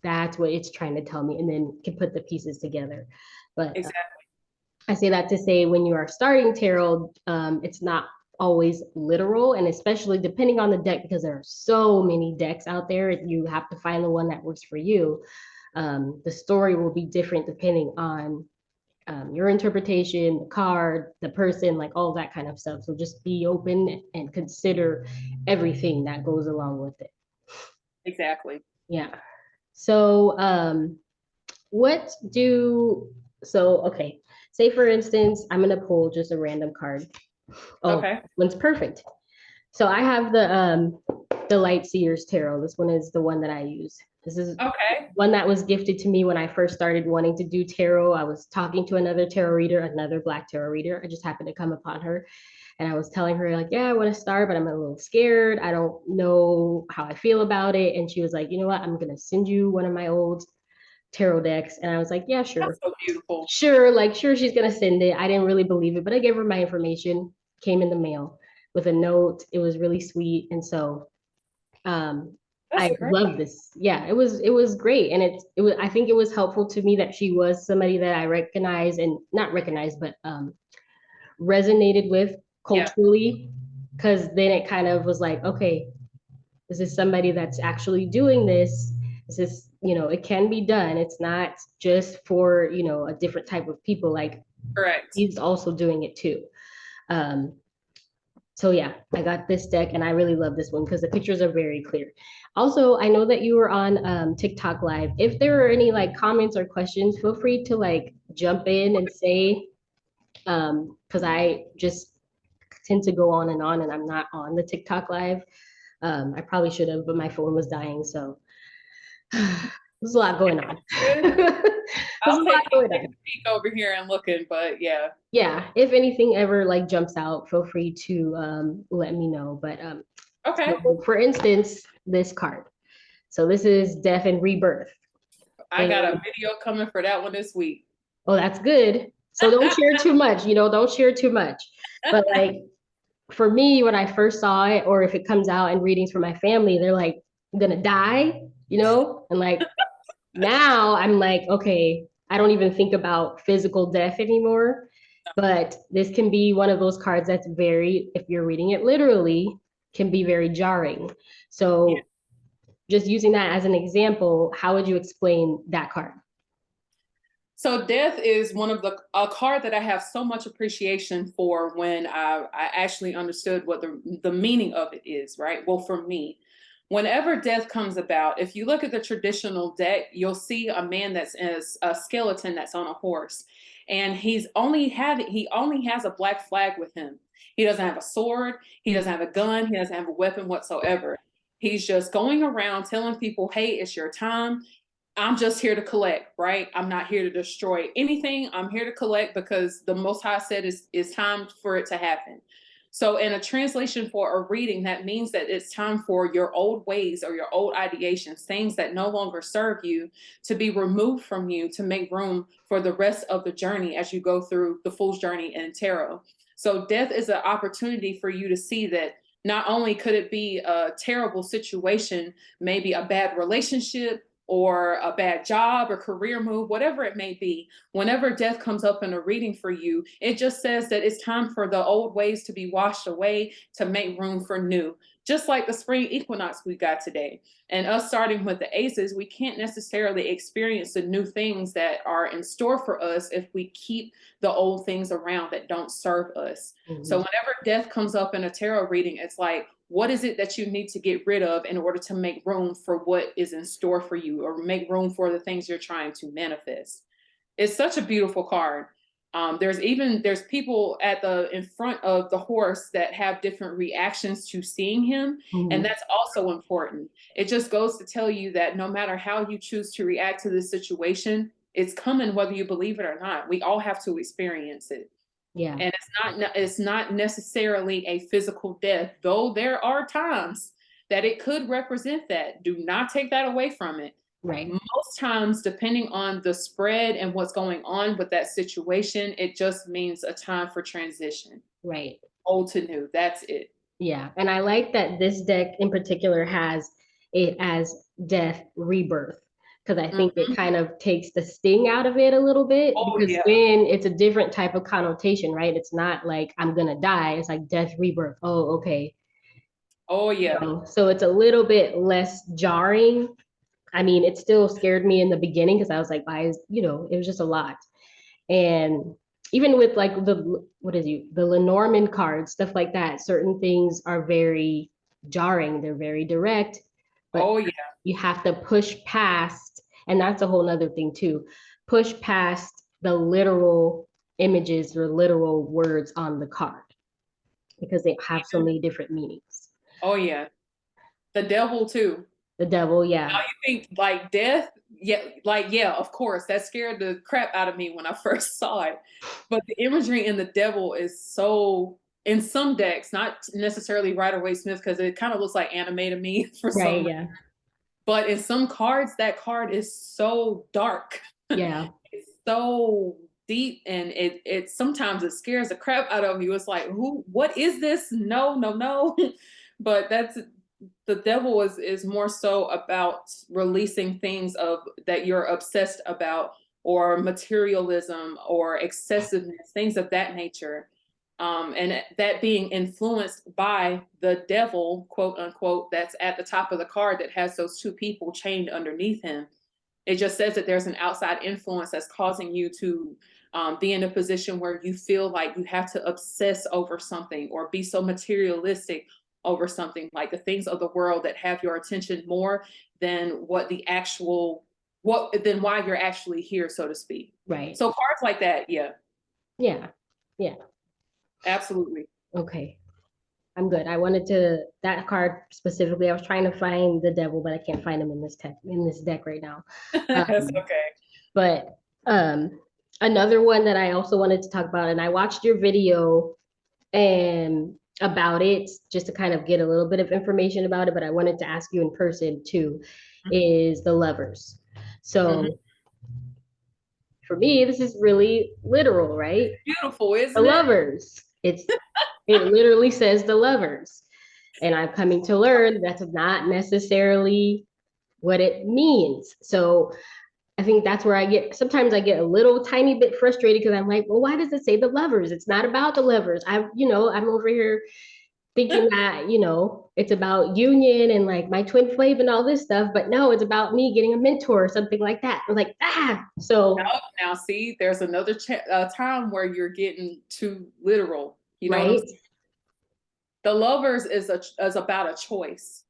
that's what it's trying to tell me, and then can put the pieces together. But exactly. I say that to say, when you are starting tarot, it's not always literal, and especially depending on the deck, because there are so many decks out there, you have to find the one that works for you. The story will be different depending on your interpretation, the card, the person, like all that kind of stuff. So just be open and consider everything that goes along with it. Exactly. Yeah. So what do okay. Say for instance, I'm gonna pull just a random card. Oh, Okay. one's perfect. So I have the Light Seers Tarot. This one is the one that I use. This is Okay. one that was gifted to me when I first started wanting to do tarot. I was talking to another tarot reader, another Black tarot reader. I just happened to come upon her, and I was telling her like, yeah, I want to start, but I'm a little scared. I don't know how I feel about it. And she was like, you know what? I'm gonna send you one of my old tarot decks. And I was like, yeah, sure. That's so beautiful. Sure, she's gonna send it. I didn't really believe it, but I gave her my information, came in the mail with a note. It was really sweet. And so That's I great. love this. Yeah, it was great. And it was I think it was helpful to me that she was somebody that I recognize and not recognize, but resonated with Yeah. culturally. Cause then it kind of was like, okay, this is somebody that's actually doing this. This is, it can be done. It's not just for, a different type of people. Like Correct. he's also doing it too. Um, so yeah, I got this deck and I really love this one because the pictures are very clear. Also, I know that you were on TikTok live. If there are any like comments or questions, feel free to like jump in and say, because I just tend to go on and I'm not on the TikTok live. I probably should have, but my phone was dying. So there's a lot going on. There's a I'll lot going take on. a peek over here and looking, but yeah. Yeah, if anything ever like jumps out, feel free to let me know. But Okay. so for instance, this card. So this is Death and Rebirth. I And got a video coming for that one this week. oh, that's good. So don't share too much, don't share too much. But like for me, when I first saw it, or if it comes out in readings for my family, they're like, I'm gonna die, And like now I'm like, okay, I don't even think about physical death anymore. But this can be one of those cards that's very, if you're reading it literally, can be very jarring. So just using that as an example, how would you explain that card? So death is one of a card that I have so much appreciation for when I actually understood what the meaning of it is, right? Well, for me, whenever death comes about, if you look at the traditional deck, you'll see a man that's in a skeleton that's on a horse, and he only has a black flag with him. He doesn't have a sword, he doesn't have a gun, he doesn't have a weapon whatsoever. He's just going around telling people, "Hey, it's your time. I'm just here to collect, right? I'm not here to destroy anything. I'm here to collect because the Most High said it's time for it to happen." So, in a translation for a reading, that means that it's time for your old ways or your old ideations, things that no longer serve you, to be removed from you to make room for the rest of the journey as you go through the Fool's Journey in Tarot. So, death is an opportunity for you to see that not only could it be a terrible situation, maybe a bad relationship, or a bad job or career move, whatever it may be, whenever death comes up in a reading for you, it just says that it's time for the old ways to be washed away to make room for new. Just like the spring equinox we got today. And us starting with the aces, we can't necessarily experience the new things that are in store for us if we keep the old things around that don't serve us. Mm-hmm. So whenever death comes up in a tarot reading, it's like, what is it that you need to get rid of in order to make room for what is in store for you or make room for the things you're trying to manifest? It's such a beautiful card. There's people in front of the horse that have different reactions to seeing him, and that's also important. It just goes to tell you that no matter how you choose to react to this situation, it's coming whether you believe it or not. We all have to experience it. Yeah. And it's not necessarily a physical death, though there are times that it could represent that. Do not take that away from it. Right. Most times, depending on the spread and what's going on with that situation, it just means a time for transition. Right. Old to new. That's it. Yeah. And I like that this deck in particular has it as death rebirth, because I think it kind of takes the sting out of it a little bit, because then it's a different type of connotation, right? It's not like I'm going to die. It's like death rebirth. Oh, okay. Oh, yeah. So it's a little bit less jarring. I mean, it still scared me in the beginning because I was like, why is, it was just a lot. And even with like the Lenormand cards, stuff like that, certain things are very jarring. They're very direct, but Oh yeah. you have to push past, and that's a whole nother thing too, push past the literal images or literal words on the card because they have so many different meanings. Oh yeah. The devil too. The devil, Now yeah. you think like death, yeah, like yeah, of course, that scared the crap out of me when I first saw it. But the imagery in the devil is so in some decks, not necessarily Rider-Waite-Smith, because it kind of looks like anime to me for Right, some, yeah. but in some cards, that card is so dark. Yeah. It's so deep and it sometimes it scares the crap out of you. It's like, who, what is this? No, no, no. But that's the devil is more so about releasing things of that you're obsessed about or materialism or excessiveness, things of that nature. And that being influenced by the devil, quote unquote, that's at the top of the card that has those two people chained underneath him. It just says that there's an outside influence that's causing you to be in a position where you feel like you have to obsess over something or be so materialistic over something, like the things of the world that have your attention more than what the actual, what, than why you're actually here, so to speak. Right. So cards like that, yeah, Yeah. Yeah. absolutely. Okay. I'm good. I wanted to that card specifically. I was trying to find the devil, but I can't find him in this deck right now. That's Um, okay. but another one that I also wanted to talk about, and I watched your video and about it just to kind of get a little bit of information about it, but I wanted to ask you in person too, is the lovers. Mhm. So for me, this is really literal, right? Beautiful, The isn't it? lovers. It literally says the lovers. And I'm coming to learn that's not necessarily what it means. So I think that's where sometimes I get a little tiny bit frustrated because I'm like, well, why does it say the lovers? It's not about the lovers. I'm over here thinking that, it's about union and like my twin flame and all this stuff. But no, it's about me getting a mentor or something like that. I'm like, so, Now, see, there's another time where you're getting too literal. You know what I'm right, saying? The lovers is about a choice.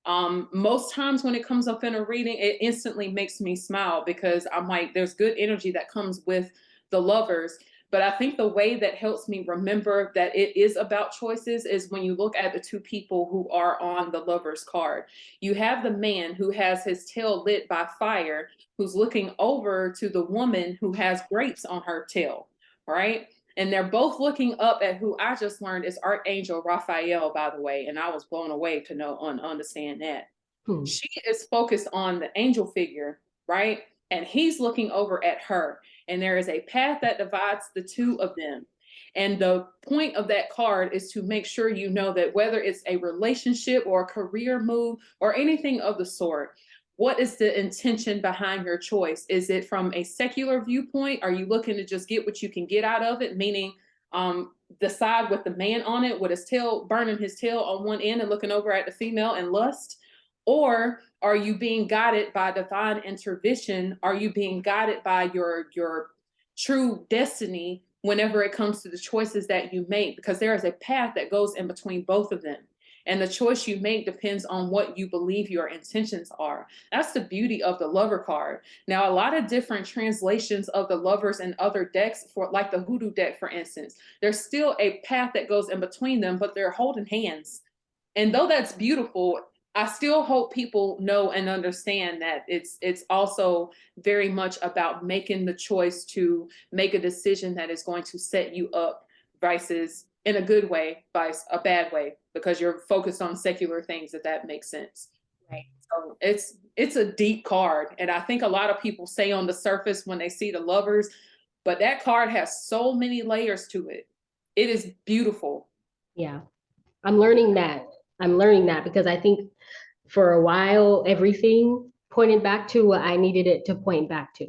Most times when it comes up in a reading, it instantly makes me smile because I'm like, there's good energy that comes with the lovers. But I think the way that helps me remember that it is about choices is when you look at the two people who are on the lovers card. You have the man who has his tail lit by fire, who's looking over to the woman who has grapes on her tail, right? And they're both looking up at who I just learned is Archangel Raphael, by the way, and I was blown away to know and understand that. hmm, She is focused on the angel figure, right? And he's looking over at her. And there is a path that divides the two of them. And the point of that card is to make sure you know that whether it's a relationship or a career move or anything of the sort, what is the intention behind your choice? Is it from a secular viewpoint? Are you looking to just get what you can get out of it? Meaning, decide with the man on it with his tail, burning his tail on one end and looking over at the female and lust? Or are you being guided by divine intervention? Are you being guided by your true destiny whenever it comes to the choices that you make? Because there is a path that goes in between both of them. And the choice you make depends on what you believe your intentions are. That's the beauty of the lover card. Now, a lot of different translations of the lovers and other decks, for like the hoodoo deck, for instance, there's still a path that goes in between them, but they're holding hands. And though that's beautiful, I still hope people know and understand that it's also very much about making the choice to make a decision that is going to set you up versus in a good way, vice a bad way, because you're focused on secular things, if that makes sense. right. So it's a deep card. And I think a lot of people say on the surface when they see the lovers, but that card has so many layers to it. It is beautiful. Yeah. I'm learning that. I'm learning that because I think for a while, everything pointed back to what I needed it to point back to.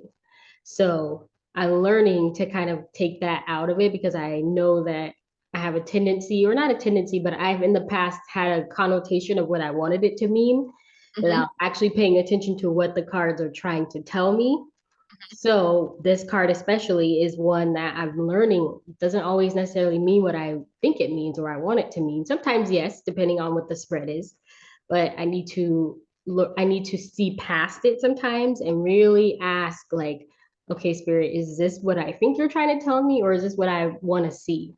So I'm learning to kind of take that out of it because I know that I have a tendency, or not a tendency, but I've in the past had a connotation of what I wanted it to mean Hmm. without actually paying attention to what the cards are trying to tell me. So this card especially is one that I'm learning doesn't always necessarily mean what I think it means or I want it to mean. Sometimes yes, depending on what the spread is, but I need to look, I need to see past it sometimes and really ask like, okay, spirit, is this what I think you're trying to tell me or is this what I want to see?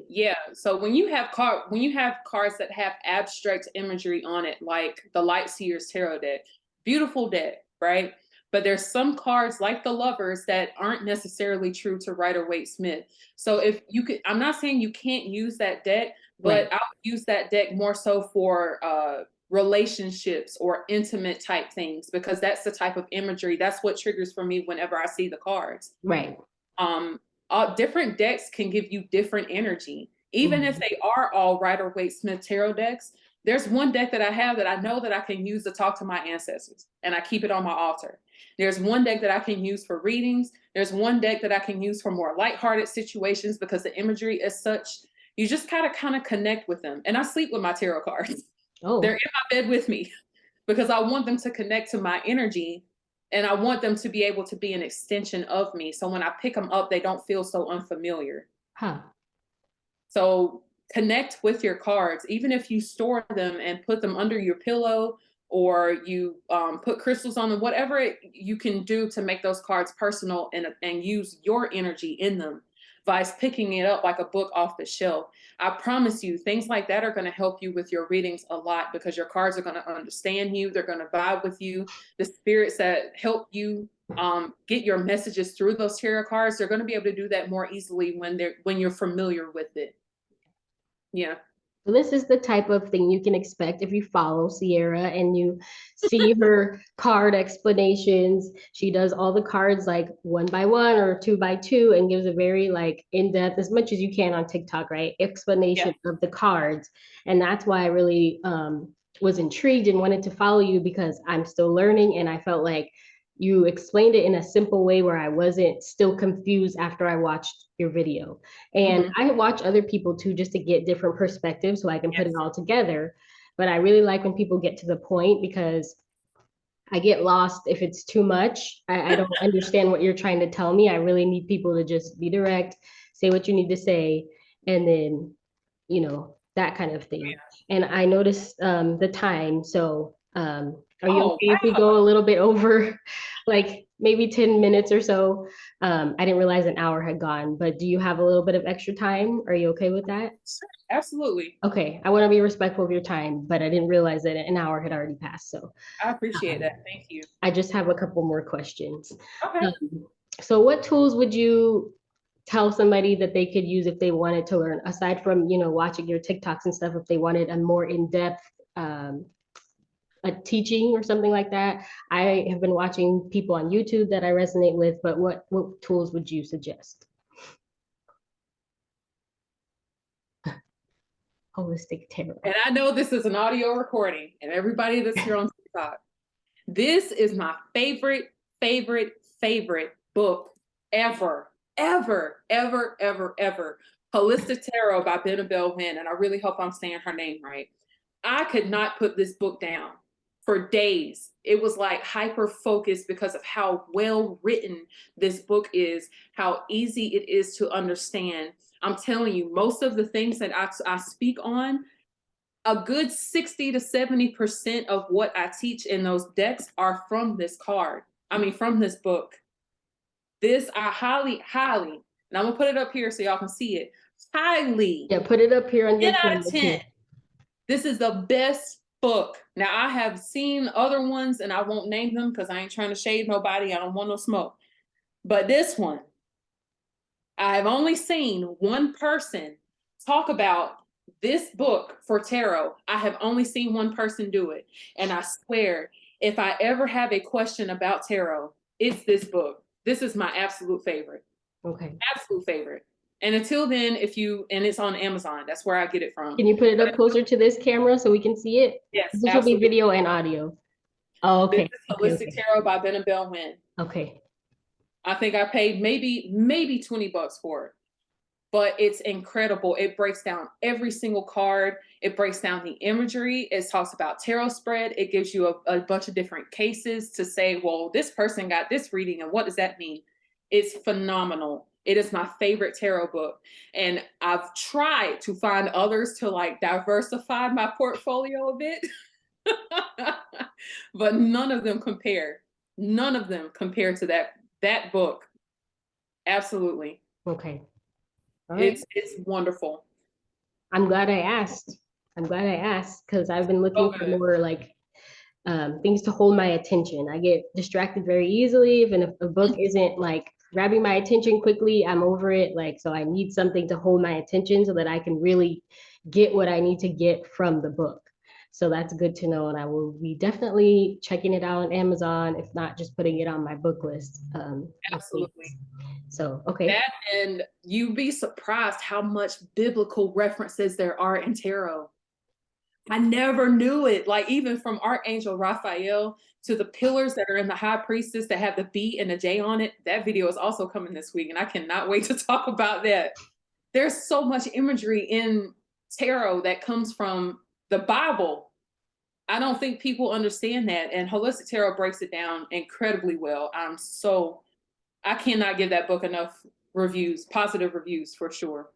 Yeah. So when you have cards that have abstract imagery on it, like the Light Seers Tarot deck, beautiful deck, right? But there's some cards like the Lovers that aren't necessarily true to Rider Waite Smith. So if you could, I'm not saying you can't use that deck, Right. but I would use that deck more so for relationships or intimate type things because that's the type of imagery. That's what triggers for me whenever I see the cards. Right. um Different decks can give you different energy even if Mhm. they are all Rider Waite Smith tarot decks. There's one deck that I have that I know that I can use to talk to my ancestors and I keep it on my altar. There's one deck that I can use for readings. There's one deck that I can use for more lighthearted situations because the imagery is such, you just kind of connect with them. And I sleep with my tarot cards. They're Oh, in my bed with me because I want them to connect to my energy and I want them to be able to be an extension of me. So when I pick them up, they don't feel so unfamiliar. huh. So connect with your cards, even if you store them and put them under your pillow or you put crystals on them, whatever you can do to make those cards personal and use your energy in them, vice picking it up like a book off the shelf. I promise you, things like that are going to help you with your readings a lot because your cards are going to understand you. They're going to vibe with you. The spirits that help you get your messages through those tarot cards, they're going to be able to do that more easily when you're familiar with it. Yeah. So this is the type of thing you can expect if you follow Sierra and you see her card explanations. She does all the cards like one by one or two by two and gives a very like in-depth, as much as you can on TikTok, right? Yeah. Explanation of the cards. And that's why I really was intrigued and wanted to follow you because I'm still learning and I felt like you explained it in a simple way where I wasn't still confused after I watched your video. And Hmm. I watch other people too, just to get different perspectives so I can put it Yes. all together. But I really like when people get to the point because I get lost if it's too much. I don't understand what you're trying to tell me. I really need people to just be direct, say what you need to say, and then, that kind of thing. And I noticed the time. So are you Oh, okay if we go a little bit over like maybe 10 minutes or so? I didn't realize an hour had gone, but do you have a little bit of extra time? Are you okay with that? sure. Absolutely. Okay, I want to be respectful of your time, but I didn't realize that an hour had already passed. So I appreciate um, that. Thank you. I just have a couple more questions. Okay. Um, so what tools would you tell somebody that they could use if they wanted to learn, aside from, watching your TikToks and stuff, if they wanted a more in-depth um, a teaching or something like that? I have been watching people on YouTube that I resonate with, but what tools would you suggest? Holistic tarot. And I know this is an audio recording, and everybody that's here on TikTok, this is my favorite book ever, ever, ever, ever, ever. Holistic Tarot by Benabel Wynn, and I really hope I'm saying her name right. I could not put this book down for days. It was like hyper focused because of how well written this book is, how easy it is to understand. I'm telling you, most of the things that I speak on, a good 60 to 70% of what I teach in those decks are from this card. I mean, from this book. This I highly, and I'm gonna put it up here so y'all can see it. Highly, Yeah, put it up here on 10 your out of camera 10. too. This is the best book. Now I have seen other ones and I won't name them because I ain't trying to shade nobody. I don't want no smoke. But this one, I have only seen one person talk about this book for tarot. I have only seen one person do it. And I swear, if I ever have a question about tarot, it's this book. This is my absolute favorite. Okay. Absolute favorite. And until then, and it's on Amazon, that's where I get it from. Can you put it But up closer to this camera so we can see it? yes, This will be absolutely. video and audio. Oh, This okay. is Okay. Holistic Okay. Tarot by Benabel Wynn. Okay. I think I paid maybe $20 for it. but it's incredible. It breaks down every single card. It breaks down the imagery. It talks about tarot spread. It gives you a bunch of different cases to say, well, this person got this reading, and what does that mean? It's phenomenal. It is my favorite tarot book. And I've tried to find others to like diversify my portfolio a bit, but none of them compare. None of them compare to that book. Absolutely. Okay. All right. It's wonderful. I'm glad I asked. I'm glad I asked because I've been looking for Okay. more like things to hold my attention. I get distracted very easily. Even if a book isn't like grabbing my attention quickly, I'm over it. Like, so I need something to hold my attention so that I can really get what I need to get from the book. So that's good to know. And I will be definitely checking it out on Amazon, if not just putting it on my book list. Absolutely. So, okay. That, and you'd be surprised how much biblical references there are in tarot. I never knew it. Like even from Archangel Raphael to the pillars that are in the high priestess that have the B and the J on it. That video is also coming this week, and I cannot wait to talk about that. There's so much imagery in tarot that comes from the Bible. I don't think people understand that, and Holistic Tarot breaks it down incredibly well. I cannot give that book enough reviews, positive reviews for sure.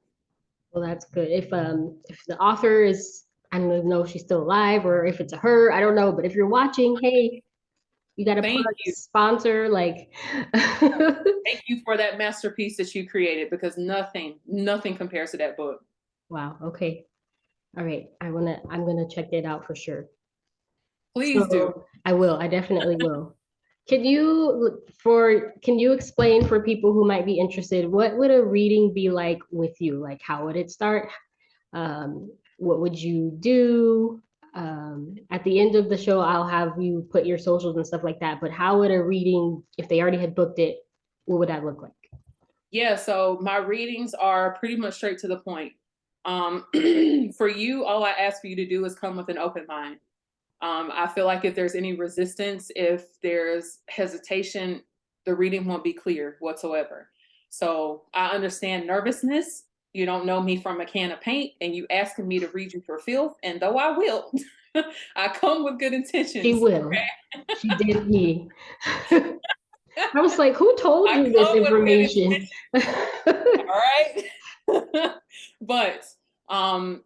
Well, that's good. If the author is, I don't even know if she's still alive or if it's a her, I don't know. But if you're watching, hey, you got a Thank plug you. sponsor, like Thank you for that masterpiece that you created, because nothing compares to that book. wow, okay. All right. I'm gonna check it out for sure. Please do. So I will, I definitely will. Can you explain for people who might be interested, what would a reading be like with you? Like how would it start? What would you do? At the end of the show, I'll have you put your socials and stuff like that. But how would a reading, if they already had booked it, what would that look like? Yeah, so my readings are pretty much straight to the point. For you, all I ask for you to do is come with an open mind. I feel like if there's any resistance, if there's hesitation, the reading won't be clear whatsoever. So I understand nervousness. You don't know me from a can of paint, and you asking me to read you for filth. And though I will, I come with good She intentions. will. She did me. I was like, who told I you this come with good information? intentions. All right. But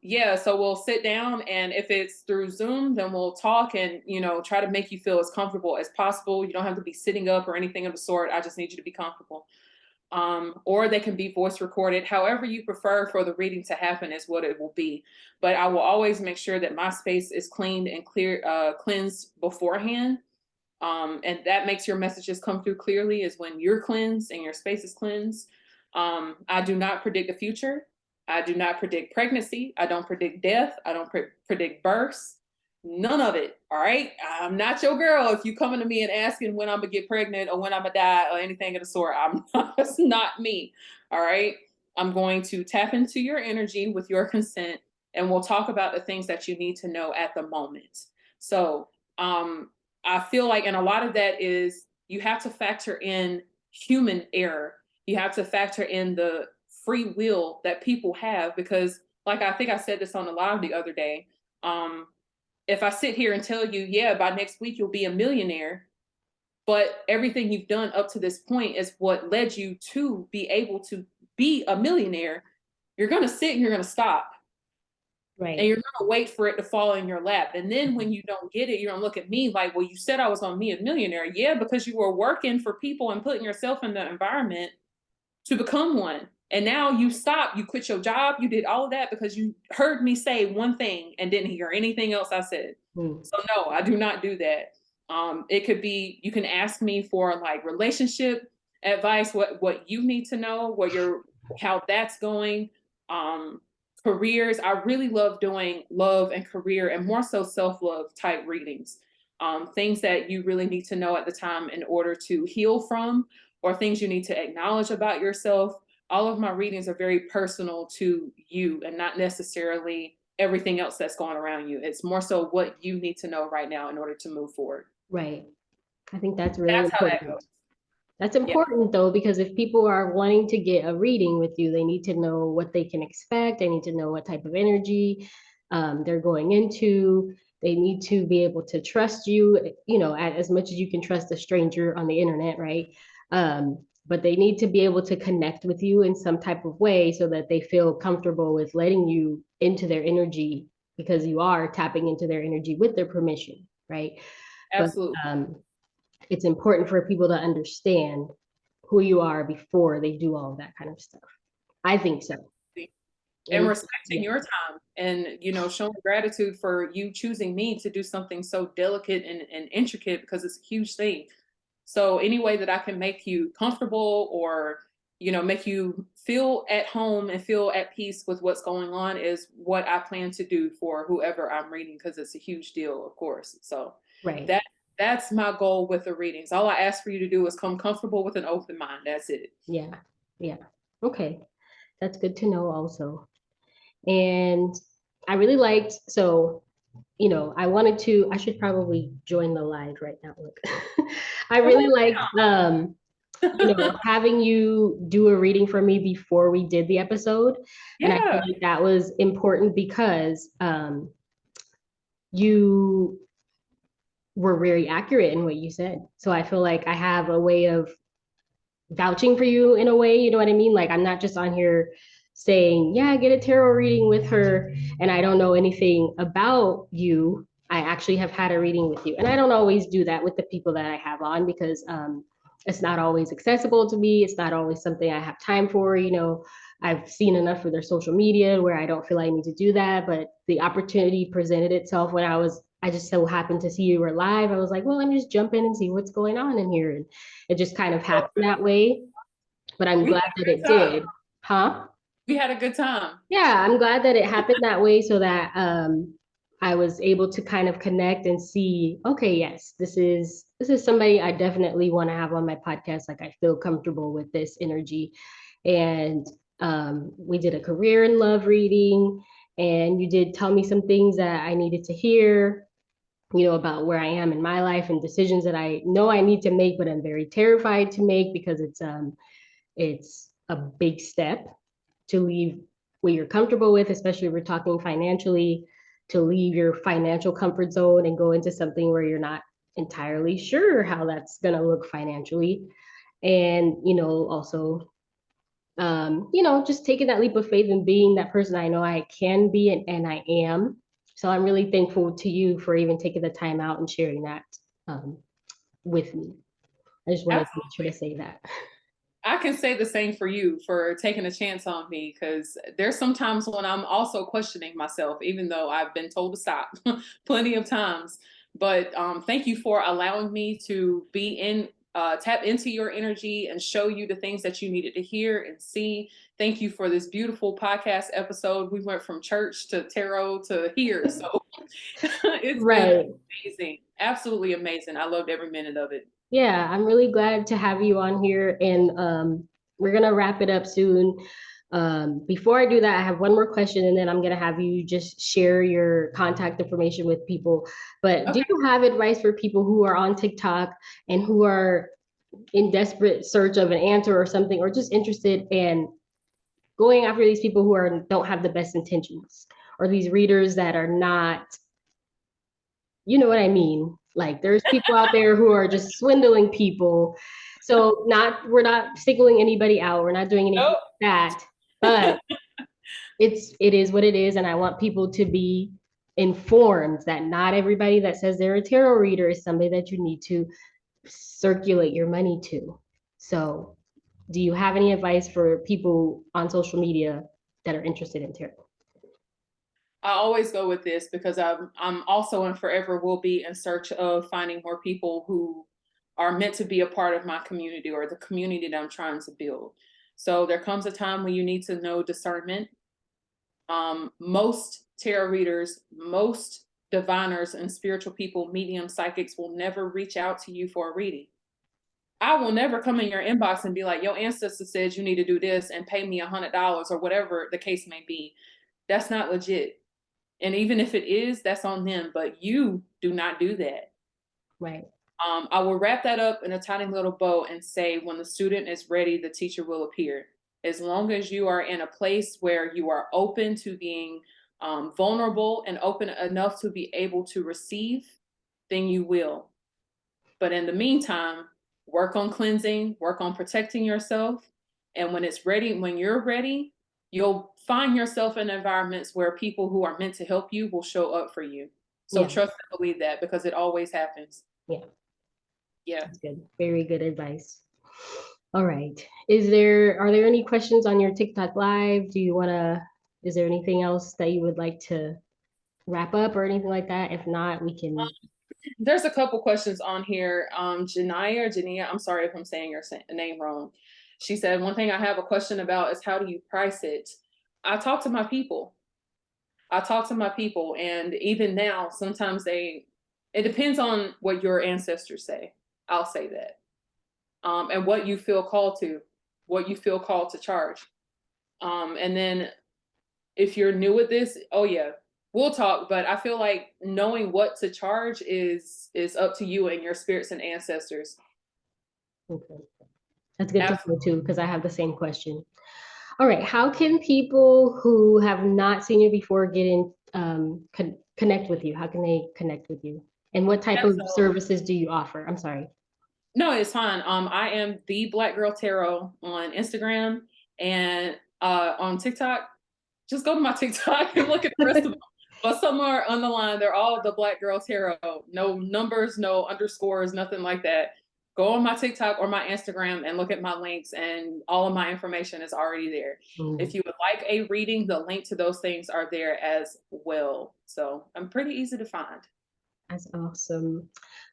yeah, so we'll sit down, and if it's through Zoom, then we'll talk and try to make you feel as comfortable as possible. You don't have to be sitting up or anything of the sort. I just need you to be comfortable. Or they can be voice recorded. However you prefer for the reading to happen is what it will be. But I will always make sure that my space is cleaned and cleansed beforehand. And that makes your messages come through clearly, is when you're cleansed and your space is cleansed. I do not predict the future. I do not predict pregnancy. I don't predict death. I don't predict births. None of it. All right. I'm not your girl. If you coming to me and asking when I'm gonna get pregnant or when I'm gonna die or anything of the sort, that's not me. All right. I'm going to tap into your energy with your consent, and we'll talk about the things that you need to know at the moment. So, I feel like, and a lot of that is, you have to factor in human error. You have to factor in the free will that people have, because, like, I think I said this on the live the other day. If I sit here and tell you, yeah, by next week you'll be a millionaire, but everything you've done up to this point is what led you to be able to be a millionaire, you're going to sit and you're going to stop. Right. And you're going to wait for it to fall in your lap. And then when you don't get it, you're going to look at me like, well, you said I was going to be a millionaire. Yeah, because you were working for people and putting yourself in the environment to become one. And now you stop, you quit your job, you did all of that because you heard me say one thing and didn't hear anything else I said. So no, I do not do that. It could be, you can ask me for like relationship advice, what you need to know, how that's going. Careers, I really love doing love and career, and more so self-love type readings. Things that you really need to know at the time in order to heal from, or things you need to acknowledge about yourself. All of my readings are very personal to you and not necessarily everything else that's going around you. It's more so what you need to know right now in order to move forward. Right. I think that's really That's how that important. goes. That's important though, because if people are wanting to get a reading with you, they need to know what they can expect. They need to know what type of energy they're going into. They need to be able to trust you, as much as you can trust a stranger on the internet, right? But they need to be able to connect with you in some type of way so that they feel comfortable with letting you into their energy because you are tapping into their energy with their permission, right? But Absolutely. it's important for people to understand who you are before they do all of that kind of stuff. I think so. And And respecting yeah, your time and, showing gratitude for you choosing me to do something so delicate and intricate because it's a huge thing. So any way that I can make you comfortable or, make you feel at home and feel at peace with what's going on is what I plan to do for whoever I'm reading because it's a huge deal, of course. So right. that that's my goal with the readings. All I ask for you to do is come comfortable with an open mind. That's it. Yeah. Yeah. Okay. That's good to know also. And I really liked, so, I should probably join the live right now. Look, I Come really on liked, having you do a reading for me before we did the episode. And I feel Yeah. like that was important because you were very accurate in what you said. So I feel like I have a way of vouching for you in a way, you know what I mean? Like I'm not just on here saying, yeah, get a tarot reading with her, and I don't know anything about you. I actually have had a reading with you. And I don't always do that with the people that I have on because it's not always accessible to me. It's not always something I have time for, I've seen enough of their social media where I don't feel I need to do that. But the opportunity presented itself when I just so happened to see you were live. I was like, well, let me just jump in and see what's going on in here. And it just kind of happened that way. But I'm We had glad a that good it time. did. Huh? We had a good time. Yeah, I'm glad that it happened that way so that I was able to kind of connect and see, okay, yes, this is somebody I definitely want to have on my podcast. Like I feel comfortable with this energy. And we did a career in love reading, and you did tell me some things that I needed to hear, about where I am in my life and decisions that I know I need to make, but I'm very terrified to make because it's a big step to leave what you're comfortable with, especially if we're talking financially, to leave your financial comfort zone and go into something where you're not entirely sure how that's going to look financially. And, also, just taking that leap of faith and being that person I know I can be and I am. So I'm really thankful to you for even taking the time out and sharing that um, with me. I just wanted to make sure to Absolutely. say that. I can say the same for you for taking a chance on me because there's sometimes when I'm also questioning myself, even though I've been told to stop plenty of times. But thank you for allowing me to be tap into your energy and show you the things that you needed to hear and see. Thank you for this beautiful podcast episode. We went from church to tarot to here. So it's been Right. amazing. Absolutely amazing. I loved every minute of it. Yeah, I'm really glad to have you on here, and we're gonna wrap it up soon. Before I do that, I have one more question, and then I'm gonna have you just share your contact information with people. But do Okay. you have advice for people who are on TikTok and who are in desperate search of an answer or something, or just interested in going after these people who don't have the best intentions, or these readers that are not, you know what I mean? Like there's people out there who are just swindling people. So we're not singling anybody out. We're not doing anything Nope. like that. But it is what it is. And I want people to be informed that not everybody that says they're a tarot reader is somebody that you need to circulate your money to. So do you have any advice for people on social media that are interested in tarot? I always go with this because I'm also and forever will be in search of finding more people who are meant to be a part of my community or the community that I'm trying to build. So there comes a time when you need to know discernment. Most tarot readers, most diviners and spiritual people, medium psychics will never reach out to you for a reading. I will never come in your inbox and be like, your ancestor says you need to do this and pay me $100 or whatever the case may be. That's not legit. And even if it is, that's on them. But you do not do that. Right. I will wrap that up in a tiny little bow and say, when the student is ready, the teacher will appear. As long as you are in a place where you are open to being vulnerable and open enough to be able to receive, then you will. But in the meantime, work on cleansing, work on protecting yourself. And when it's ready, when you're ready, you'll find yourself in environments where people who are meant to help you will show up for you. So Yeah. trust and believe that, because it always happens. Yeah. Yeah. That's good. Very good advice. All right. Are there any questions on your TikTok live? Is there anything else that you would like to wrap up or anything like that? If not, we can. There's a couple questions on here. Jania, I'm sorry if I'm saying your name wrong. She said, one thing I have a question about is, how do you price it? I talk to my people. And even now, sometimes it depends on what your ancestors say. I'll say that. And what you feel called to charge. And then if you're new at this, oh yeah, we'll talk. But I feel like knowing what to charge is up to you and your spirits and ancestors. Okay. That's good Absolutely. to know too, because I have the same question. All right. How can people who have not seen you before get in, connect with you? How can they connect with you? And what type of services do you offer? I'm sorry. No, it's fine. I am the Black Girl Tarot on Instagram and on TikTok. Just go to my TikTok and look at the rest of them. But somewhere on the line, they're all the Black Girl Tarot. No numbers, no underscores, nothing like that. Go on my TikTok or my Instagram and look at my links, and all of my information is already there. If you would like a reading, the link to those things are there as well. So I'm pretty easy to find. That's awesome.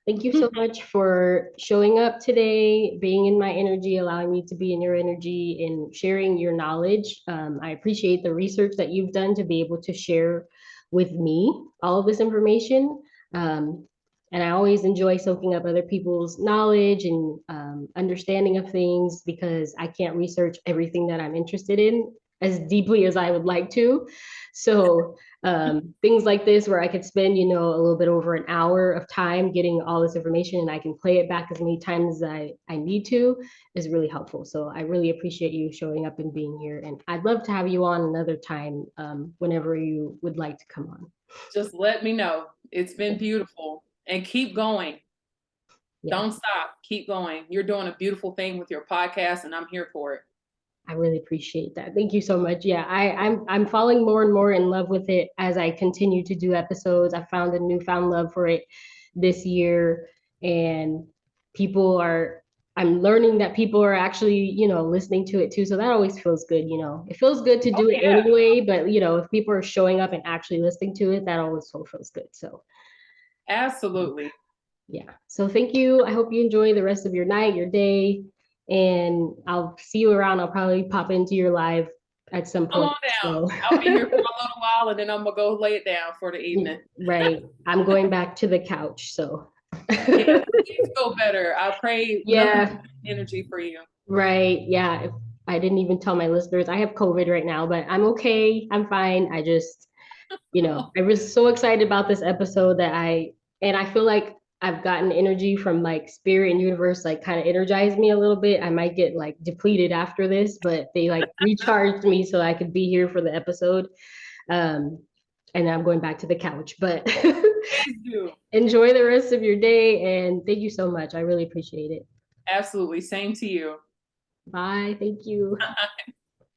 Thank you so much for showing up today, being in my energy, allowing me to be in your energy, and sharing your knowledge. I appreciate the research that you've done to be able to share with me all of this information. And I always enjoy soaking up other people's knowledge and understanding of things, because I can't research everything that I'm interested in as deeply as I would like to. So things like this, where I could spend, a little bit over an hour of time getting all this information, and I can play it back as many times as I need to, is really helpful. So I really appreciate you showing up and being here. And I'd love to have you on another time, whenever you would like to come on. Just let me know. It's been beautiful. And keep going. Yeah. Don't stop. Keep going. You're doing a beautiful thing with your podcast, and I'm here for it. I really appreciate that. Thank you so much. Yeah, I'm falling more and more in love with it as I continue to do episodes. I found a newfound love for it this year, and I'm learning that people are actually, listening to it too. So that always feels good. It feels good to do it anyway, but if people are showing up and actually listening to it, that always feels good. So absolutely. Yeah. So thank you. I hope you enjoy the rest of your night, your day, and I'll see you around. I'll probably pop into your live at some point. Come on down. I'll be here for a little while, and then I'm gonna go lay it down for the evening. Right. I'm going back to the couch. So yeah, please go better. I pray energy for you. Right. Yeah. I didn't even tell my listeners I have COVID right now, but I'm okay. I'm fine. I just, I was so excited about this episode that I feel like I've gotten energy from like spirit and universe, like kind of energized me a little bit. I might get like depleted after this, but they like recharged me so I could be here for the episode. And I'm going back to the couch, but enjoy the rest of your day. And thank you so much. I really appreciate it. Absolutely. Same to you. Bye. Thank you.